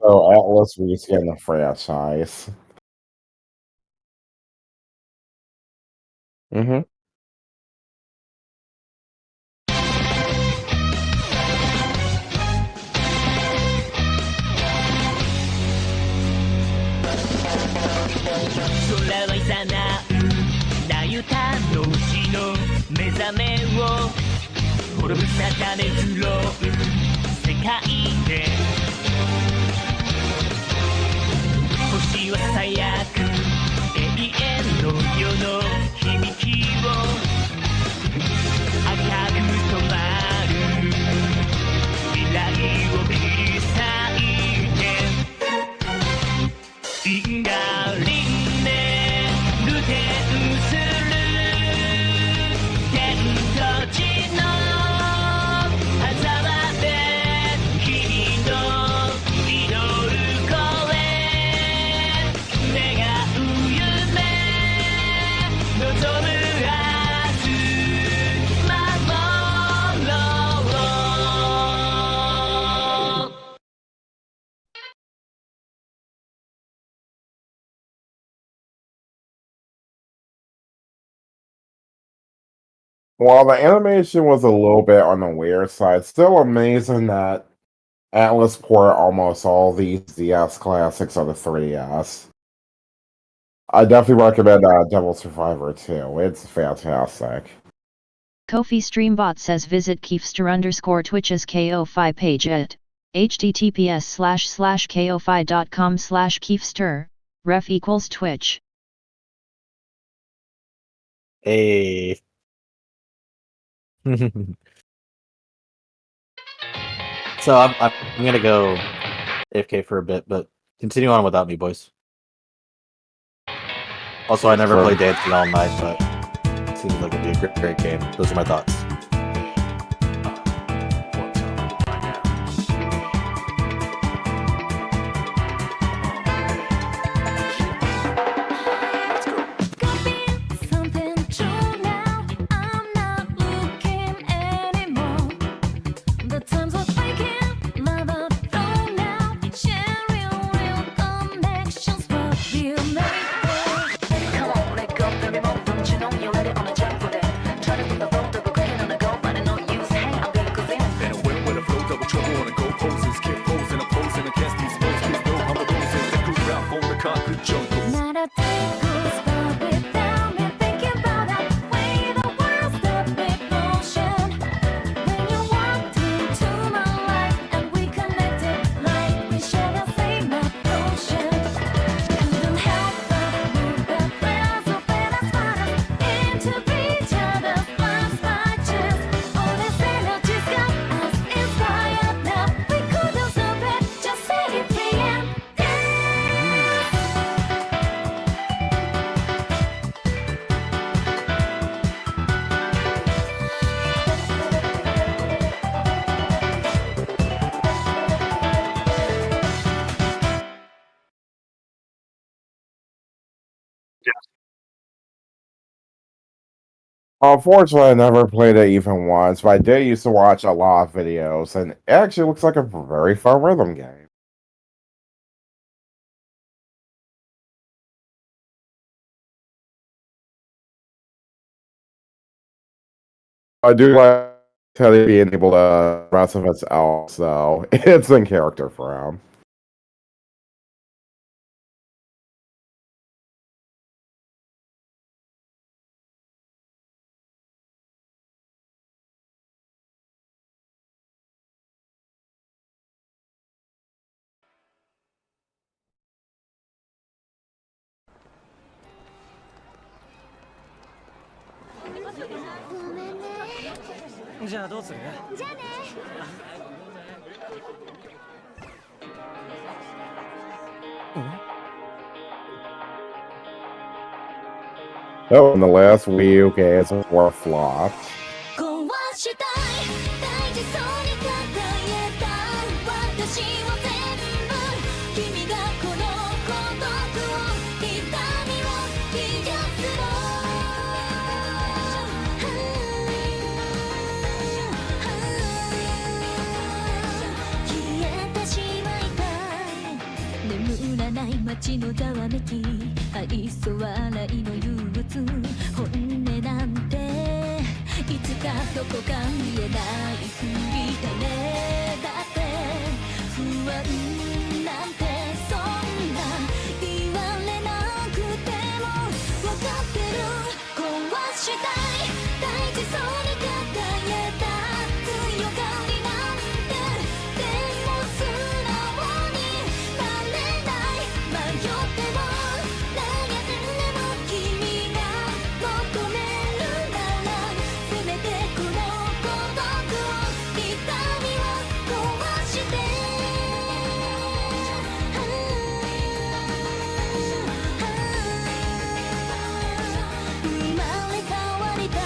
So Atlus reskin the franchise. Mm-hmm. While the animation was a little bit on the weird side, still amazing that Atlus port almost all these DS classics on the 3DS. I definitely recommend Devil Survivor 2. It's fantastic. Kofi Streambot says visit Keefster_Twitch's KO5 page at https://ko5.com/Keefster, ref equals Twitch. Hey. So I'm gonna go AFK for a bit, but continue on without me, boys. Also, I never played Dancing All Night, but it seems like it'd be a great game. Those are my thoughts. Could be something true now. I'm not looking anymore. The times of thinking, never throw now. Sharing real connections, what we're made for. Come on, let go, baby, don't you know you're ready on the Unfortunately, I never played it even once, but I did used to watch a lot of videos, and it actually looks like a very fun rhythm game. I do like Teddy being able to rest of its else, so it's in character for him. Oh, and the last Wii U games were flopped. 壊したい大事そうに抱えた私を全部君がこの孤独を痛みを癒すの消えてしまいたい眠らない街のざわめき愛想笑いの憂鬱本音なんていつかどこか見えないふりだねだって不安なんてそんな言われなくても分かってる壊したい大事そうに抱えた強がりなんてでも素直になれない迷っても悩んでも君が求めるならせめてこの孤独を痛みを壊して生まれ変わりたい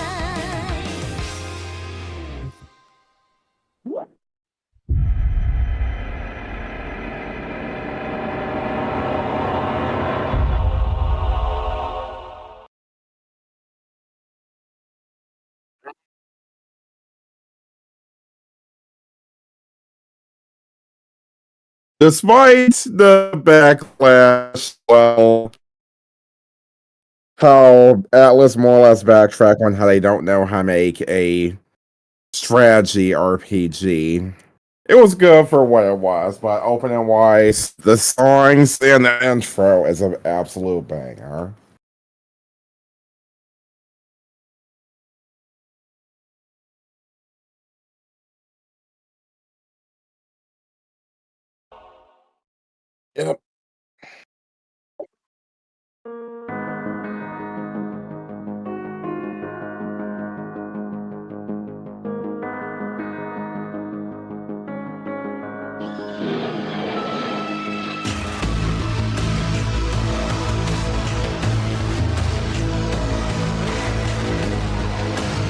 Despite the backlash, well, how Atlus more or less backtrack on how they don't know how to make a strategy RPG. It was good for what it was, but opening wise, the songs and the intro is an absolute banger. Yep.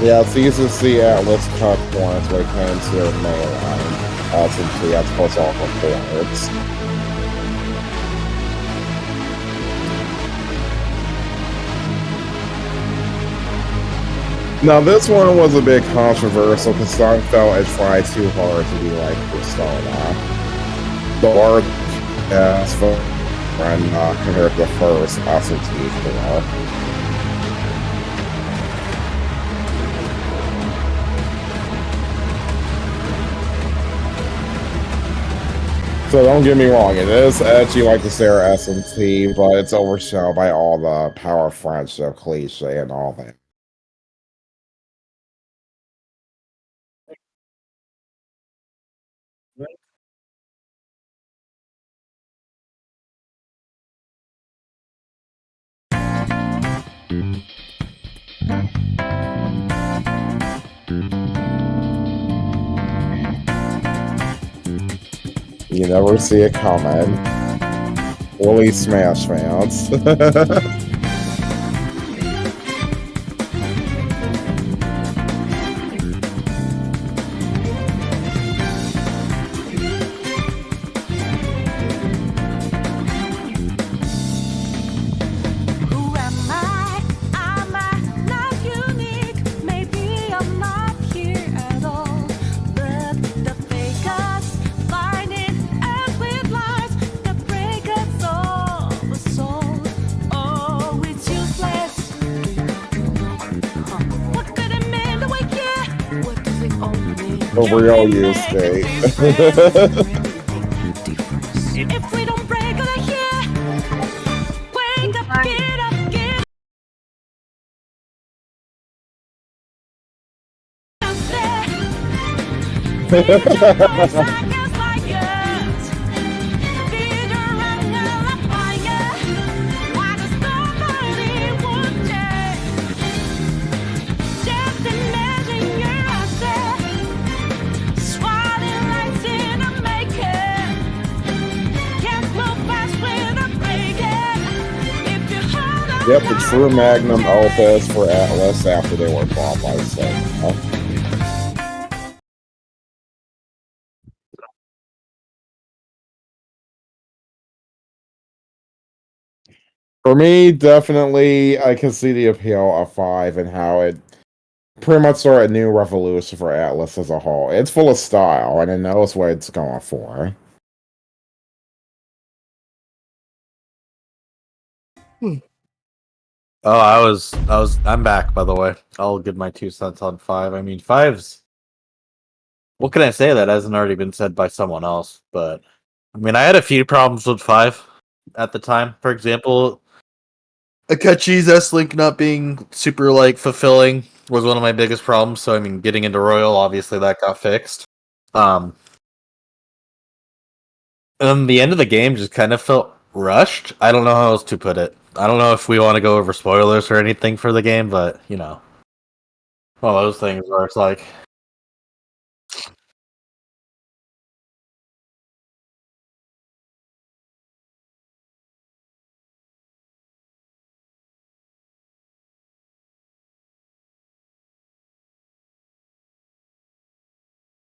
Yeah, it's easy to see Atlus cut points when it came to their mainline. Ultimately, that's supposed all reports. Now, this one was a bit controversial because some felt it tried too hard to be like Persona. The art as for and compared to the first SMT4. So don't get me wrong, it is edgy like the Sarah SMT, but it's overshadowed by all the power friendship cliche and all that. You never see it coming. Fully Smash fans. A real use state. If we don't break out of here, wake up, get up, get up there. Like us. Feed her under the fire. Like a storm burning wood day. Just imagine you're out there. Swatting lights in a making. Can't move fast with a breaking. If you hold on. Yep, the true magnum opus for Atlus after they were bought by Sony. For me, definitely, I can see the appeal of 5 and how it pretty much started a new revolution for Atlus as a whole. It's full of style, and it knows what it's going for. Oh, I'm back, by the way. I'll give my 2 cents on 5. I mean, 5's... What can I say that hasn't already been said by someone else? But, I mean, I had a few problems with 5 at the time. For example, Akechi's S-Link not being super, fulfilling was one of my biggest problems. So, I mean, getting into Royal, obviously that got fixed. And the end of the game just kind of felt rushed. I don't know how else to put it. I don't know if we want to go over spoilers or anything for the game, but, one of those things where it's like...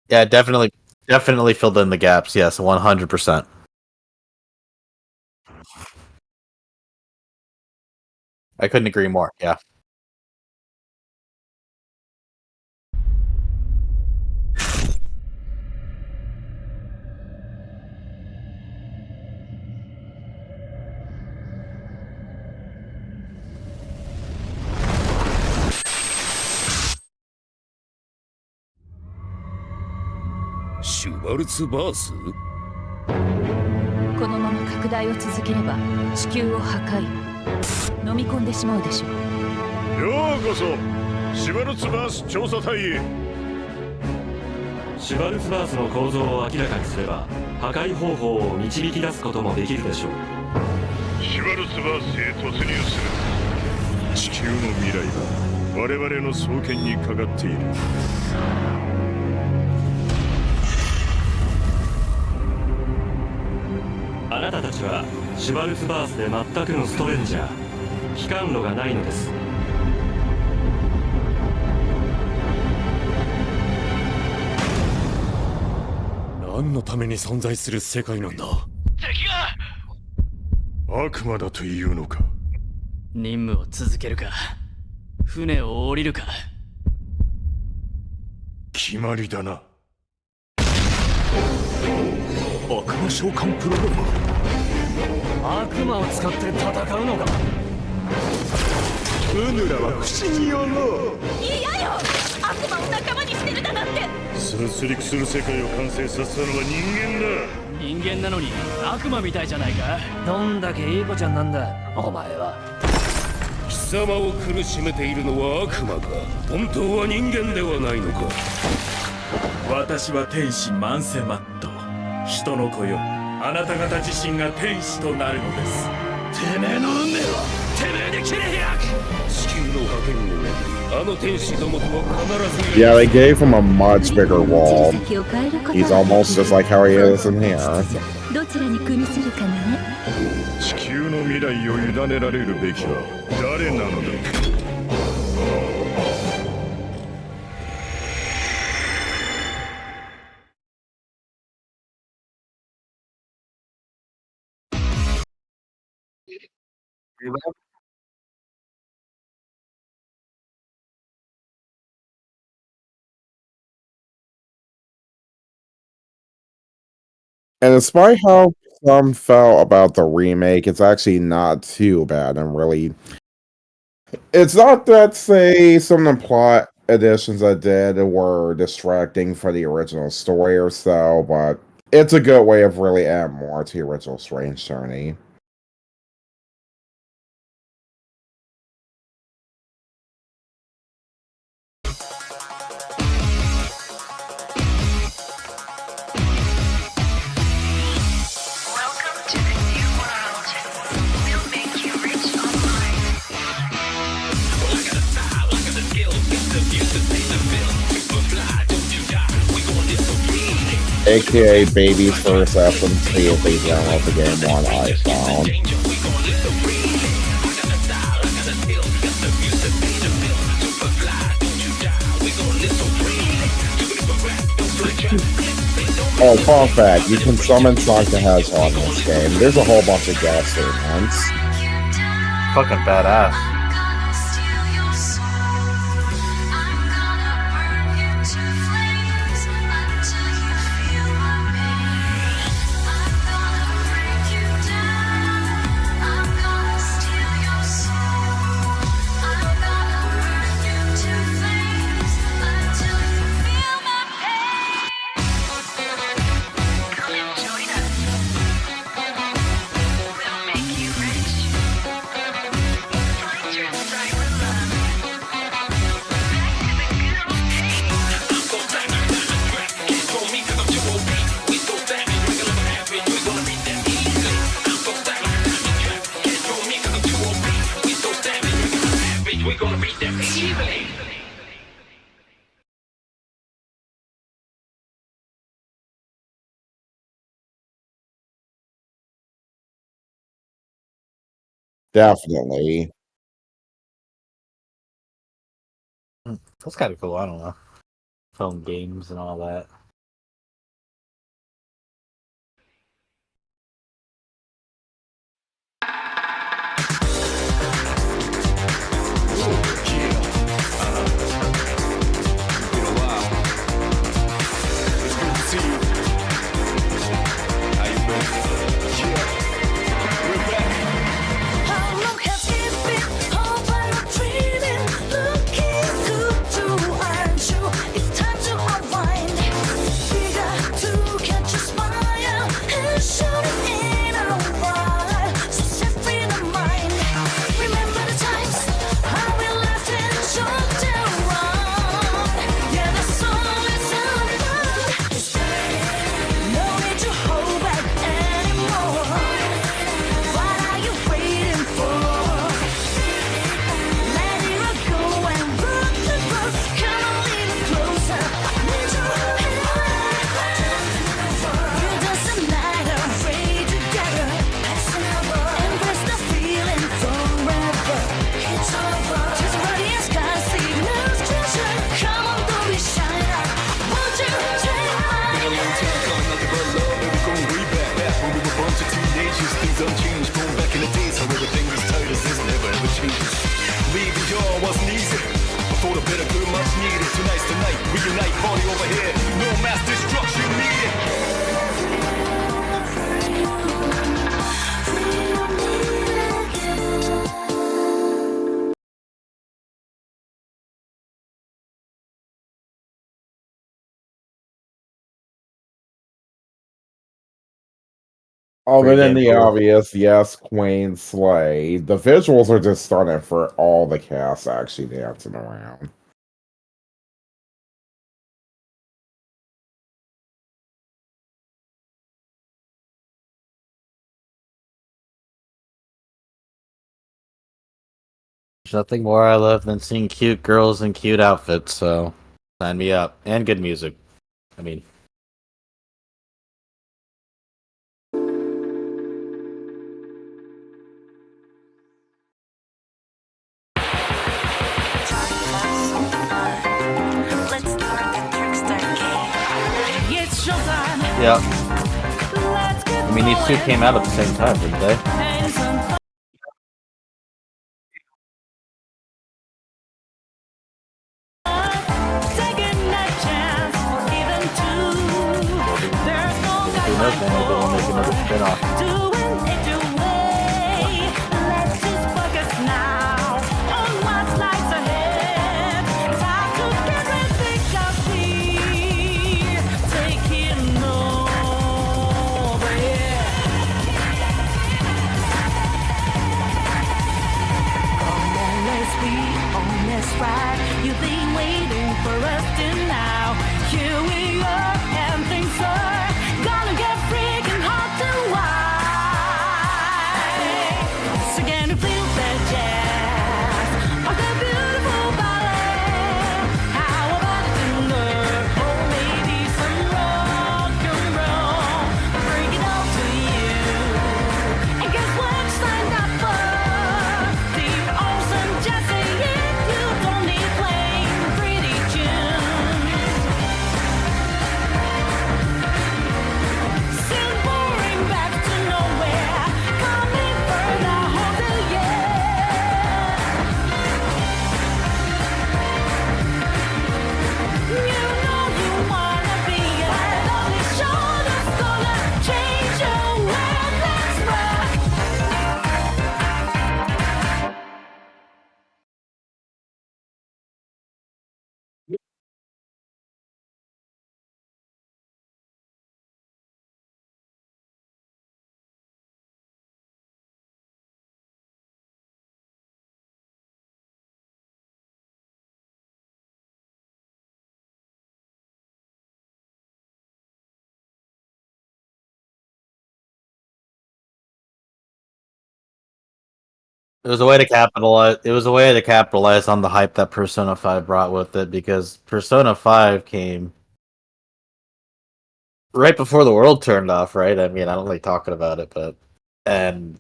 Yeah, definitely filled in the gaps. Yes, 100%. I couldn't agree more. Yeah.シュバルツバースこのまま拡大を続ければ地球を破壊飲み込んでしまうでしょう。ようこそシュバルツバース調査隊へ。シュバルツバースの構造を明らかにすれば破壊方法を導き出すこともできるでしょう。シュバルツバースへ突入する。地球の未来が我々の双剣にかかっている。あなたたちはシュバルツバースで全くのストレンジャー。機関路がないのです。何のために存在する世界なんだ。敵が悪魔だというのか。任務を続けるか船を降りるか決まりだな。悪魔召喚プログラム。悪魔を使って戦うのか。うぬらは不思議よの。嫌よ悪魔を仲間にしてるだなんて。殺戮する世界を完成させたのは人間だ。人間なのに悪魔みたいじゃないか。どんだけいい子ちゃんなんだお前は。貴様を苦しめているのは悪魔か。本当は人間ではないのか。私は天使マンセマット。人の子よ、あなた方自身が天使となるのです。てめえの運命はてめえで切れ開く。地球の覇権をめぐりあの天使どもとは必ず。 Yeah, they gave him a much bigger wall. He's almost just like how he is in here. どちらに組みするかね。地球の未来を委ねられるべきは誰なのだ。And despite how some felt about the remake, it's actually not too bad and really. It's not that, say, some of the plot additions I did were distracting for the original story or so, but it's a good way of really adding more to the original Strange Journey. AKA baby's first FMC if they download the game on iPhone. Oh, fun fact, you can summon Sonic the Hedgehog in this game. There's a whole bunch of gas statements. Fucking badass. Definitely. That's kind of cool. I don't know. Phone games and all that. Other than Pre-game the proof. obvious, yes, Queen Slay. The visuals are just stunning for all the cast actually dancing around. There's nothing more I love than seeing cute girls in cute outfits, so sign me up. And good music. I mean, yeah. I mean, these two came out at the same time, didn't they? Who knows, man? Maybe we'll make another spin-off. It was a way to capitalize. It was a way to capitalize on the hype that Persona 5 brought with it, because Persona 5 came right before the world turned off, right? I mean, I don't like talking about it, but and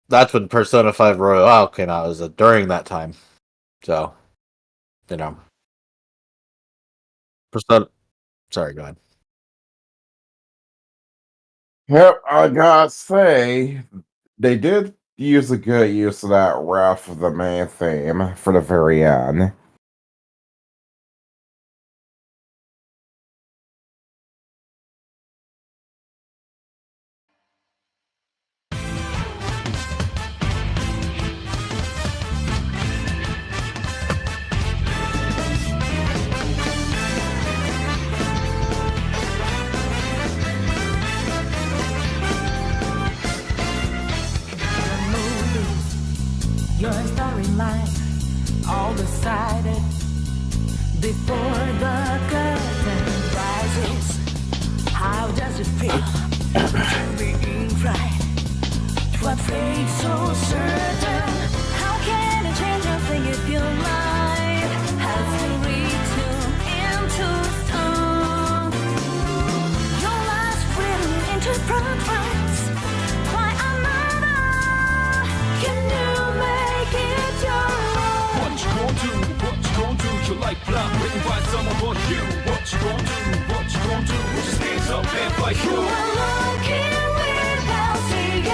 that's when Persona 5 Royale came out. It was during that time, so you know, Persona. Sorry, go ahead. Yep, I gotta say, they did use a good use of that ref of the main theme for the very end. Your storyline all decided before the curtain rises. How does it feel to be in right? What fate so certain? How can it change a thing if your life has been written into stone? Your life's written into progress. Why another? Can you make it your own? What you gon' do? What you gon' do? Your life block written by someone but you. What you gon' do? What you gon' do? Just stand up and fight You you. are looking without seeing.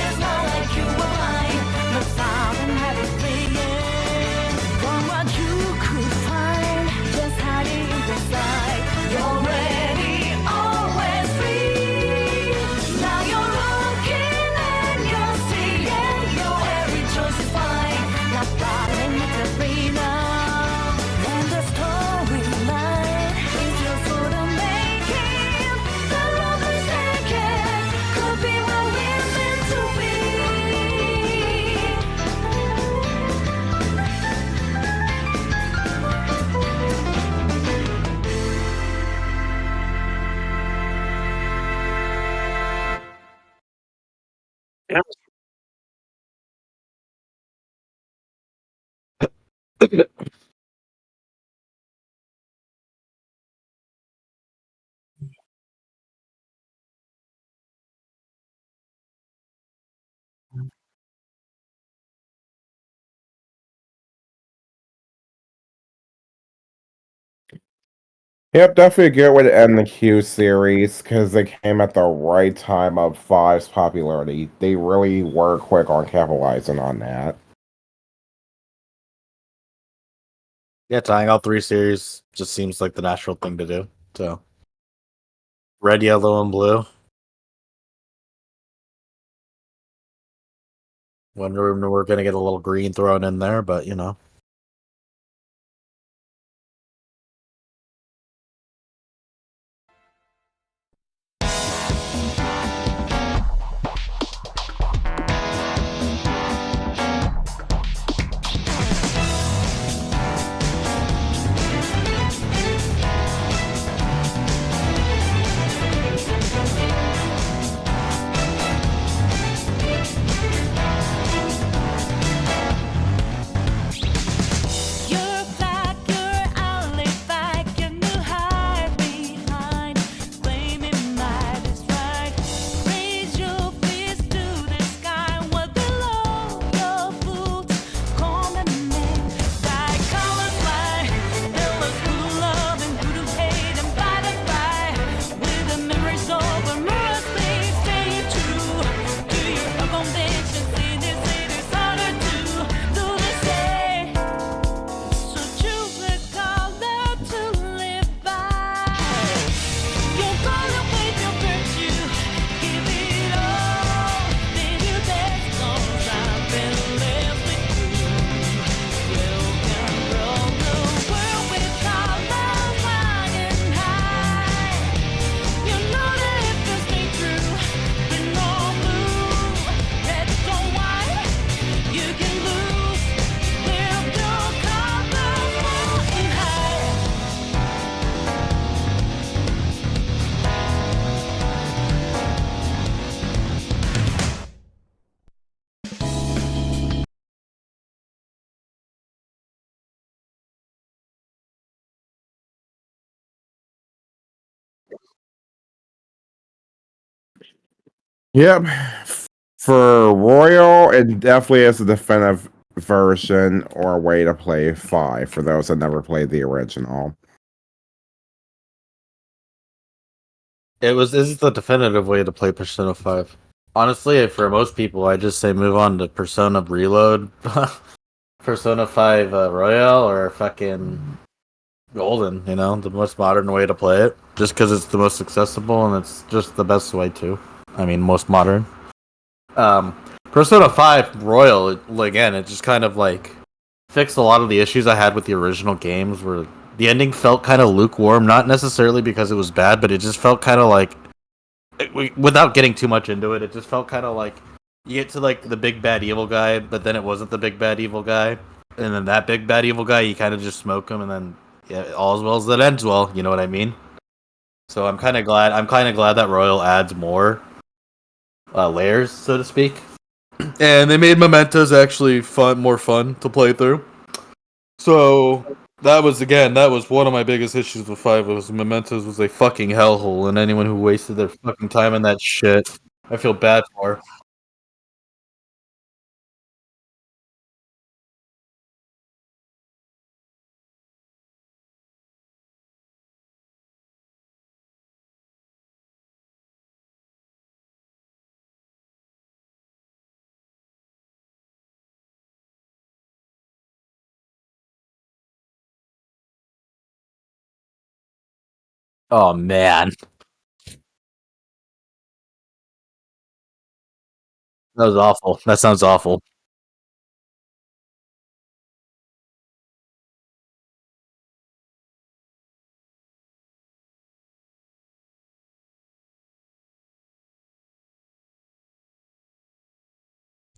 It's not like you were blind. No sound and heavy feeling from what you could find. Just hiding inside. You're ready, always free. Now you're looking and you're seeing. Your every choice is fine. Not darling, it's a freedom. And the storyline is your sort of making. The road is taken. Could be what we're meant to be. Yep, definitely a good way to end the Q series because they came at the right time of Five's popularity. They really were quick on capitalizing on that. Yeah, tying all three series just seems like the natural thing to do. So, red, yellow, and blue. Wonder when we're gonna get a little green thrown in there, but you know. Yep. For Royal, it definitely is a definitive version or a way to play 5 for those that never played the original. This is the definitive way to play Persona 5. Honestly, for most people, I just say move on to Persona Reload, Persona 5 Royale, or fucking Golden, you know, the most modern way to play it. Just because it's the most accessible and it's just the best way to. I mean, most modern. Persona 5 Royal, again, it just kind of like fixed a lot of the issues I had with the original games where the ending felt kind of lukewarm, not necessarily because it was bad, but it just felt kind of like, without getting too much into it, it just felt kind of like you get to like the big bad evil guy, but then it wasn't the big bad evil guy, and then that big bad evil guy, you kind of just smoke him, and then yeah, all's well that ends well. You know what I mean? So I'm kind of glad. I'm kind of glad that Royal adds more layers, so to speak. And they made Mementos actually more fun to play through. So that was one of my biggest issues with 5 was Mementos was a fucking hellhole, and anyone who wasted their fucking time in that shit, I feel bad for. Oh man, that was awful. That sounds awful.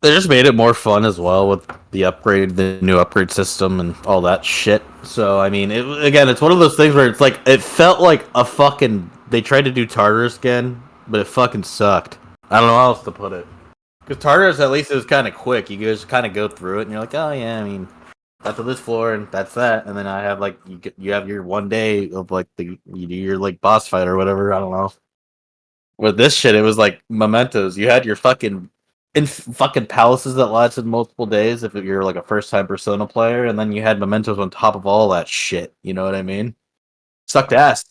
They just made it more fun as well with the new upgrade system, and all that shit. So I mean, it's one of those things where it's like it felt like a fucking. They tried to do Tartarus again, but it fucking sucked. I don't know how else to put it. Because Tartarus at least is kind of quick. You just kind of go through it, and you're like, oh yeah, I mean, that's on this floor, and that's that. And then I have like you have your one day of like you do your like boss fight or whatever. I don't know. With this shit, it was like mementos. You had your fucking fucking palaces that lasted multiple days if you're like a first time Persona player, and then you had mementos on top of all that shit. You know what I mean? Sucked ass.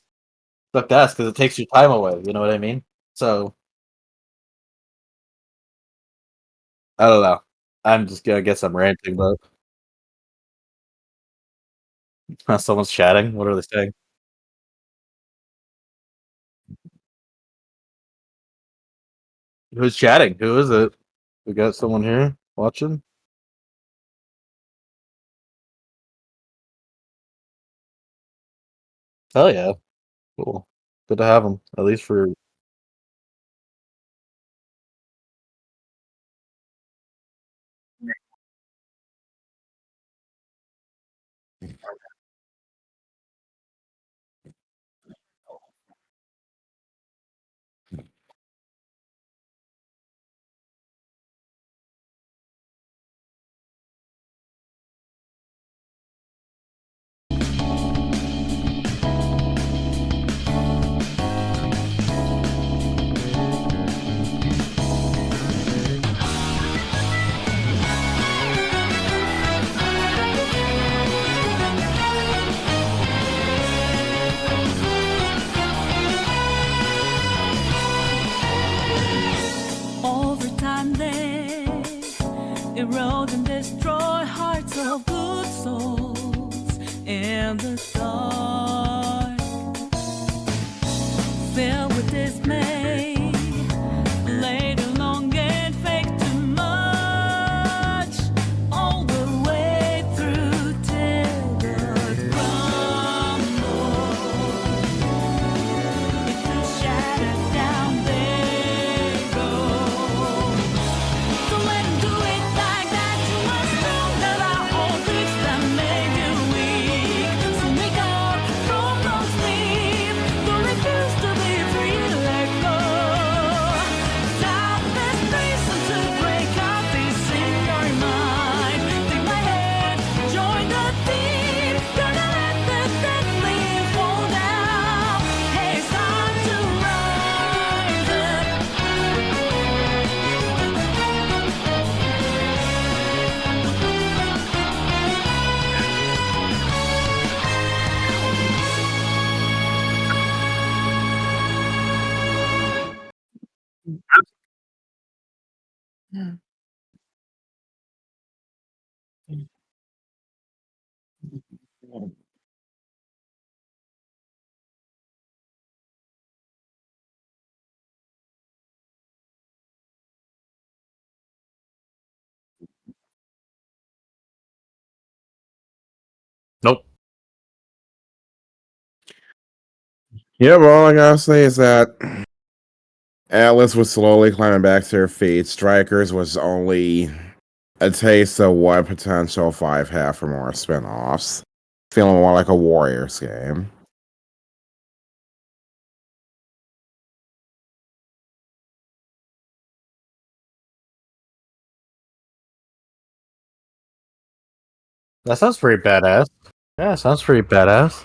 Sucked ass because it takes your time away. You know what I mean? So I don't know. I'm just gonna guess I'm ranting, but someone's chatting. What are they saying? Who's chatting? Who is it? We got someone here watching. Hell yeah, cool. Good to have them. At least for Over time they erode and destroy hearts of good souls in the dark, filled with dismay. Later long and fake too much, all the way through till the crumble. Into shattered down they go. Don't let 'em do it like that. You must know that our own roots that made you weak. So make our Nope. Yeah, but all I gotta say is that Atlas was slowly climbing back to her feet. Strikers was only a taste of what potential 5 have for more spin-offs. Feeling more like a Warriors game. That sounds pretty badass. Yeah, sounds pretty badass.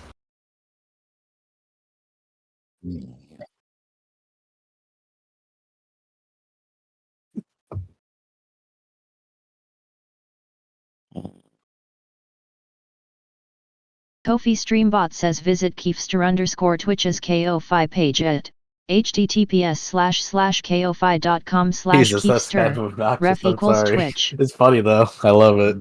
Kofi Streambot says visit Keefster_Twitch's KO5 page at https://ko5.com/Keefster. Jesus, that's obnoxious. Ref I'm equals sorry. Twitch. It's funny though. I love it.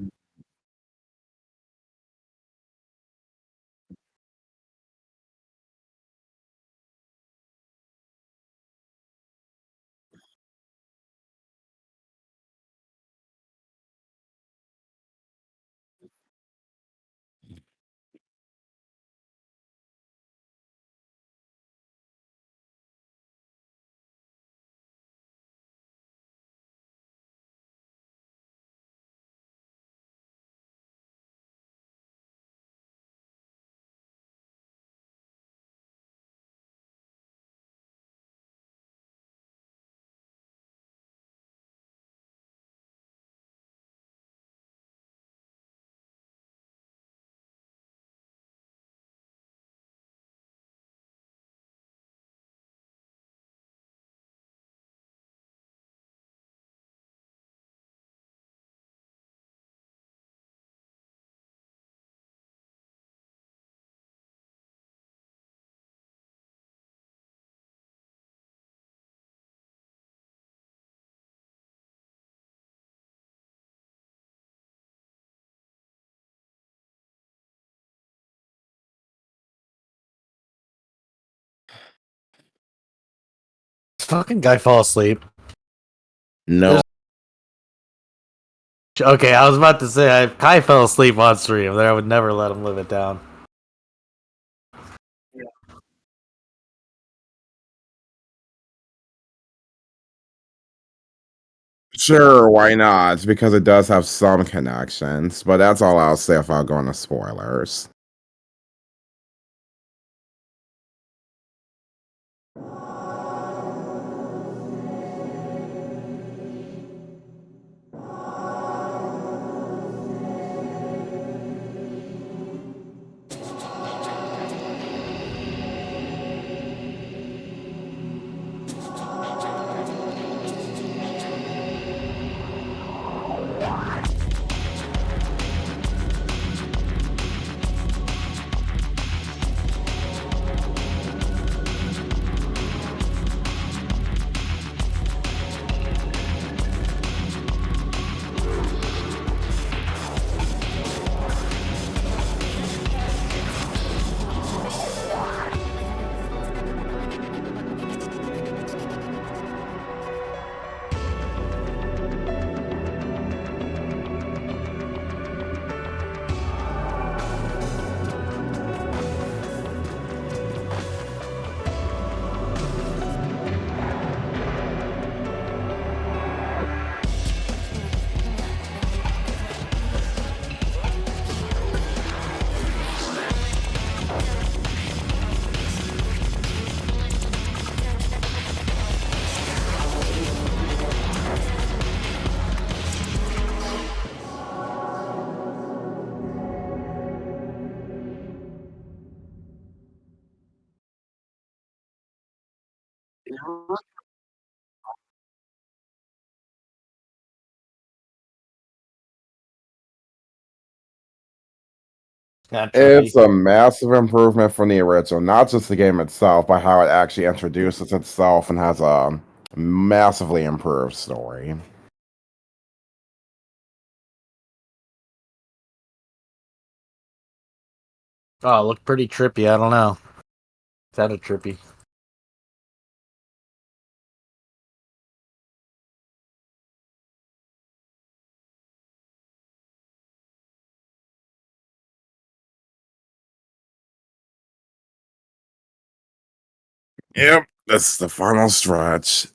This fucking guy fall asleep. No. Okay, I was about to say Kai fell asleep on stream. There, I would never let him live it down. Sure, why not? Because it does have some connections, but that's all I'll say without going to spoilers. It's a massive improvement from the original, not just the game itself, but how it actually introduces itself and has a massively improved story. Oh, it looked pretty trippy. I don't know. Sounded trippy. Yep, that's the final stretch.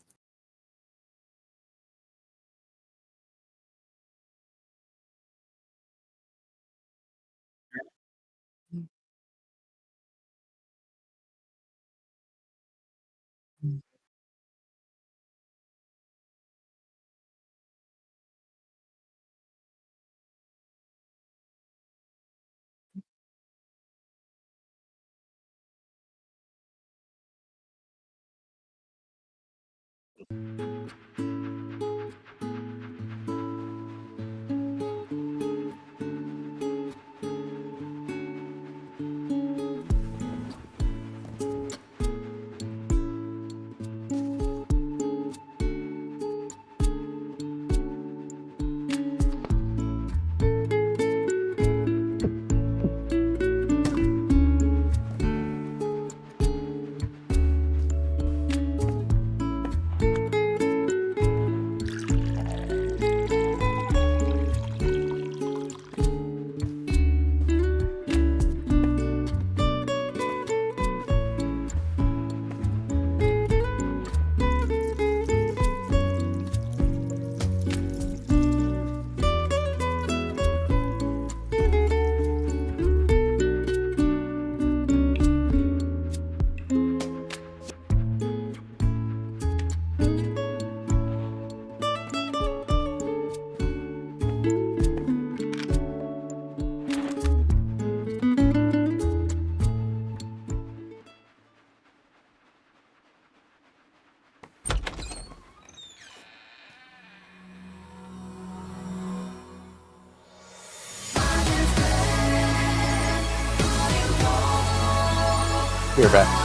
You're back.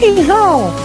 Yeehaw!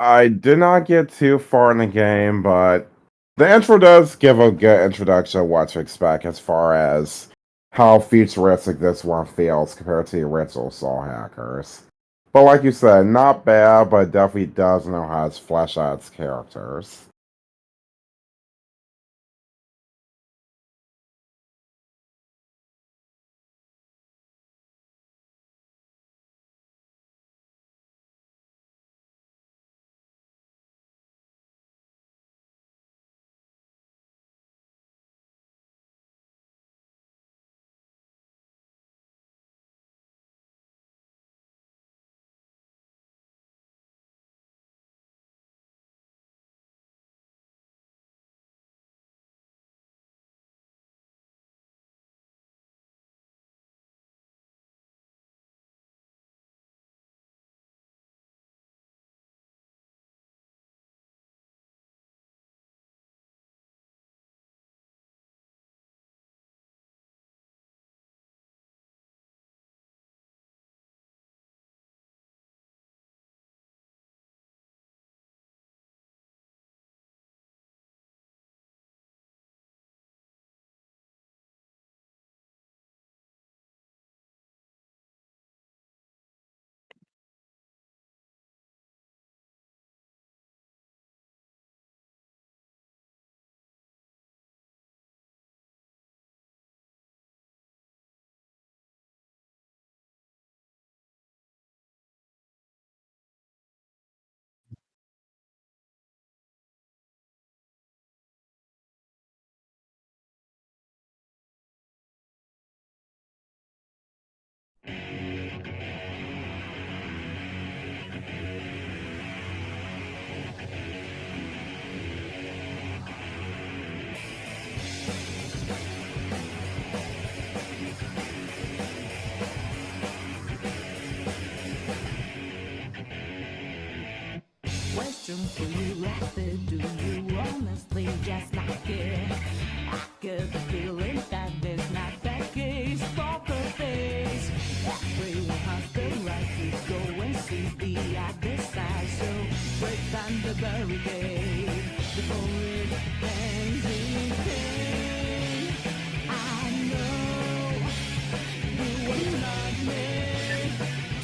I did not get too far in the game, but the intro does give a good introduction of what to expect as far as how futuristic this one feels compared to the original Soul Hackers. But like you said, not bad, but it definitely does know how to flesh out its characters. question for you after. Do you honestly just like it? I get the feeling that there's not that case. Poker face. Everyone has the right to go and see the other side. So break down the barricade before it ends in pain. I know you were not made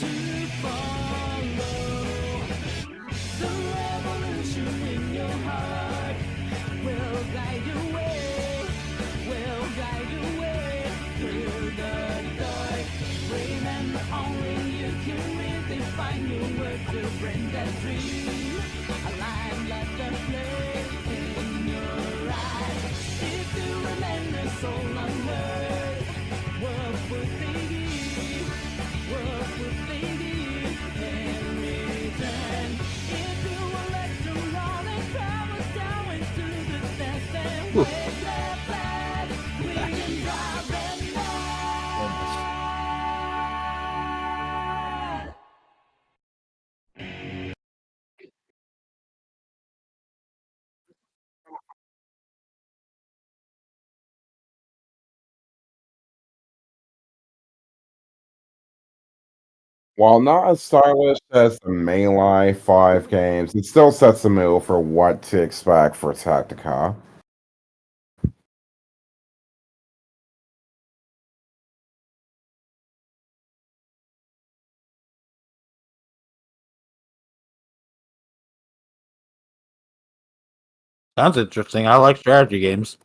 to follow. The revolution in your heart will guide your way, will guide your way through the dark. Remember, only you can redefine your word to bring that dream alive like the flame in your eyes. If you remain a soul unheard, what would they give? What would they give in return? If you will let them run and travel down into the depths and wave their flag, we can drive them mad. While not as stylish as the Mainline 5 games, it still sets the mood for what to expect for Tactica. Sounds interesting. I like strategy games.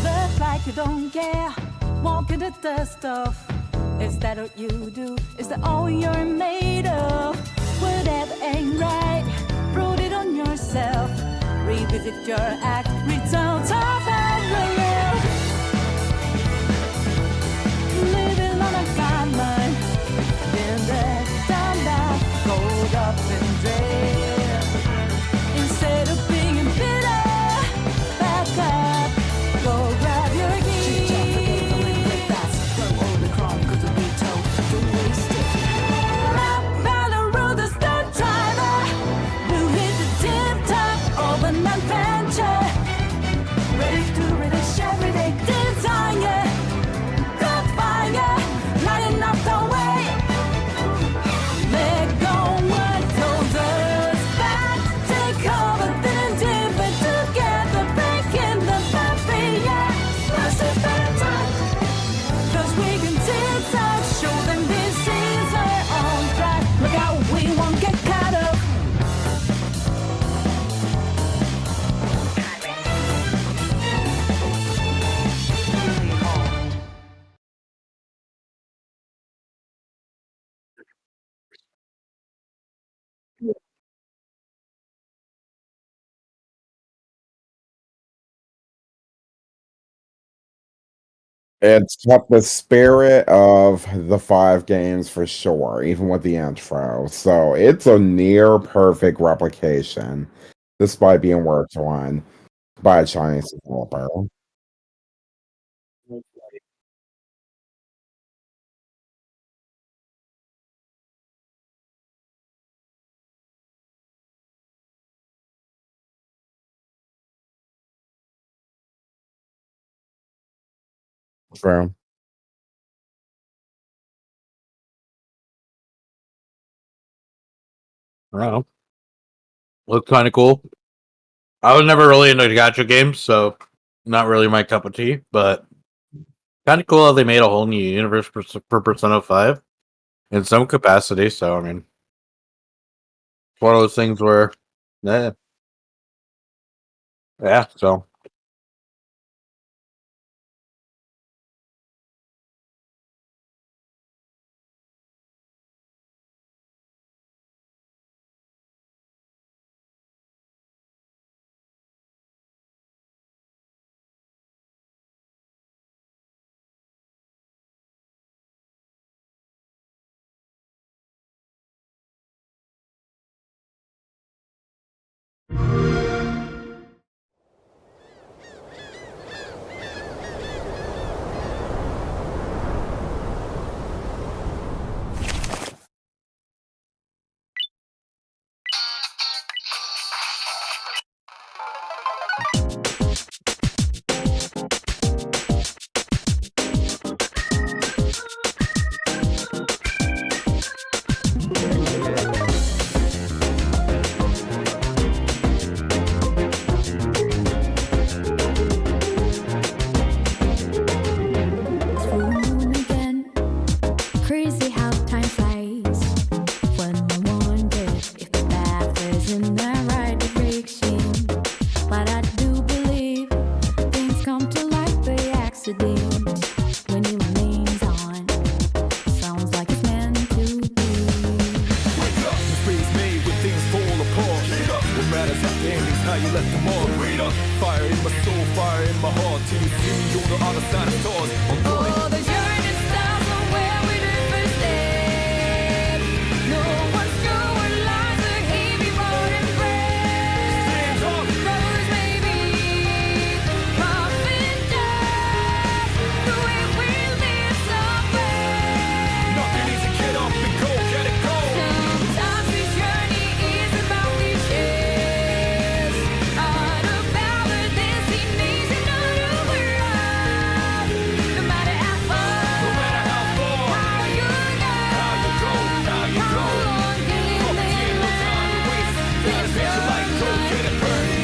Look like you don't care, walking the dust off. Is that what you do? Is that all you're made of? Whatever ain't right, prove it on yourself. Revisit your act, return to parallel. Living on a timeline, then there's time back, gold up and dread. Instead of being bitter, back up, go grab your keys. Throw all the chronicles to be told, don't waste it. Up by the road, the stunt driver who hit the tip top of an adventure. Ready to read a everyday designer. Good fire, lighting up the way. Let go what holds us back. Take over, then dip it together, breaking the barrier. Plus it's better time, 'cause we can tip top, show them this is our own track. Look out, we won't get caught up. It's got the spirit of the 5 games for sure, even with the intro. So it's a near perfect replication, despite being worked on by a Chinese developer. True. I don't know. Looked kind of cool. I was never really into gacha games, so not really my cup of tea. But kind of cool how they made a whole new universe for Persona 5 in some capacity. So I mean, it's one of those things where, yeah, yeah. So Crazy how time flies when I wonder if the path is in the right direction. But I do believe things come to light by accident when it remains on. Sounds like it's meant to be. Wake up, the space made when things fall apart. What matters at the end is how you left them all. Wait up, fire in my soul, fire in my heart. Till you see me on the other side of stars. Oh, the journey starts from where we did first step. No one's sure what lies ahead before the breath. Rose maybe, profit death. The way we live somewhere. Nothing easy, get up and go, get it go. Sometimes this journey is about the chase. Not about the destination, not a world. No matter how far, how you go, how long can it last? Let's go, Get it burning.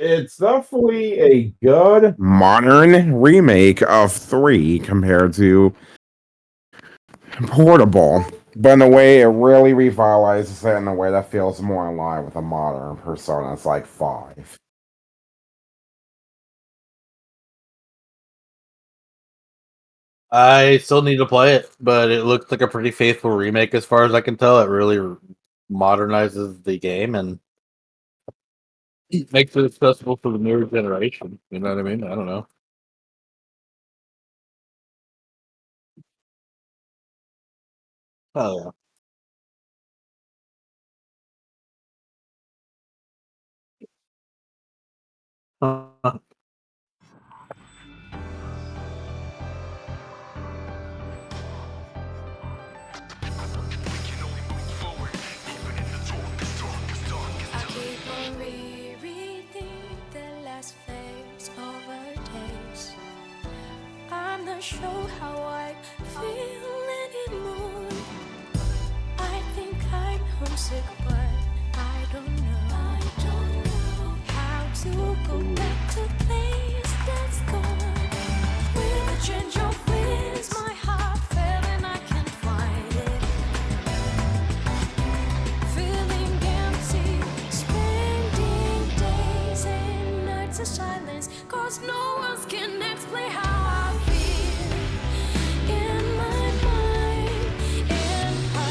It's definitely a good modern remake of 3 compared to Portable. But in a way, it really revitalizes it in a way that feels more in line with a modern Persona. It's like 5. I still need to play it, but it looks like a pretty faithful remake as far as I can tell. It really modernizes the game and makes it accessible for the newer generation. You know what I mean? I don't know. Oh yeah. I keep on rereading the last phase of our days. I'm not sure how I feel anymore. I think I'm homesick, but I don't know how to go back to the place that's gone. With a change of winds, my heart fell and I can't find it. Feeling empty, spending days and nights in silence, 'cause no one can explain how I feel in my mind. And I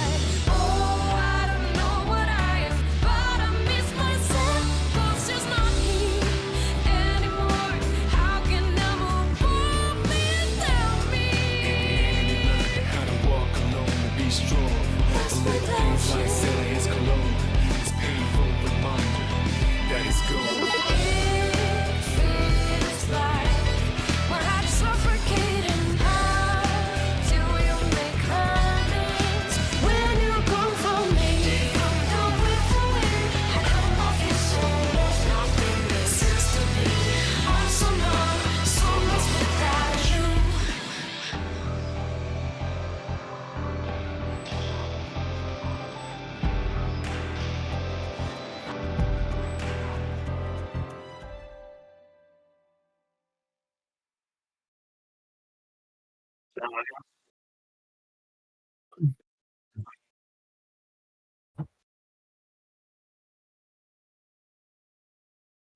don't know what I am, but I miss myself, 'cause it's not here anymore.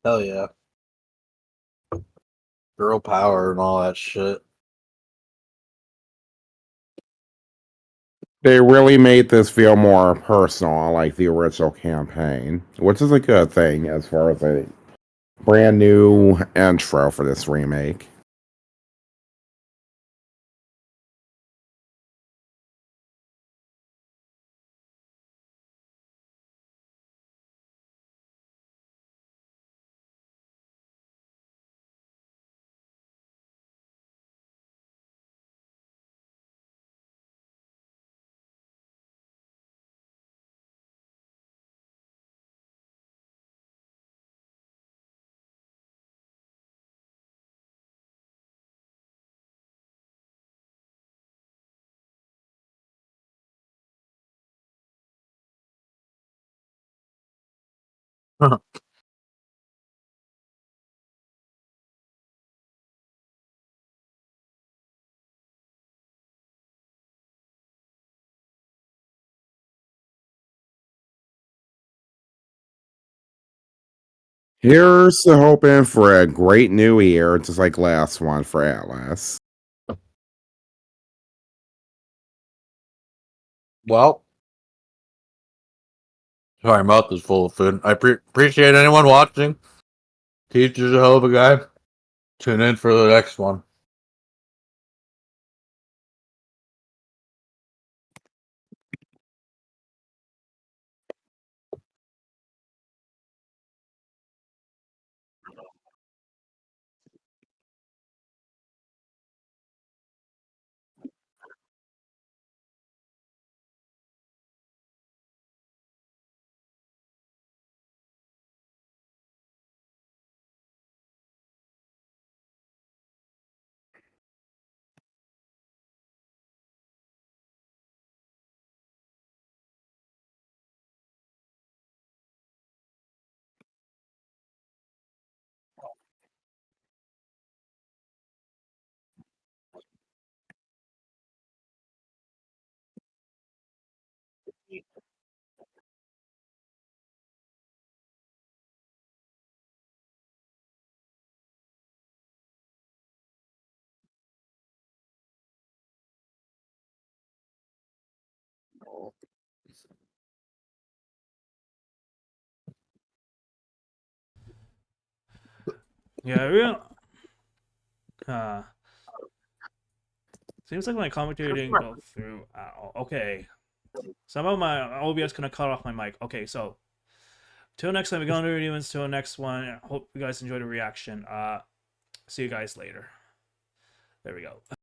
Hell yeah. Girl power and all that shit. They really made this feel more personal, like the original campaign, which is a good thing as far as a brand new intro for this remake. Here's to hoping for a great new year, just like last one for Atlus. Well, sorry, my mouth is full of food. I appreciate anyone watching. Teacher's a hell of a guy. Tune in for the next one. Yeah, seems like my commentary didn't go through at all. Okay. Somehow my OBS gonna cut off my mic. Okay, so till next time, we're gonna do reviews. Till next one. Hope you guys enjoyed the reaction. See you guys later. There we go.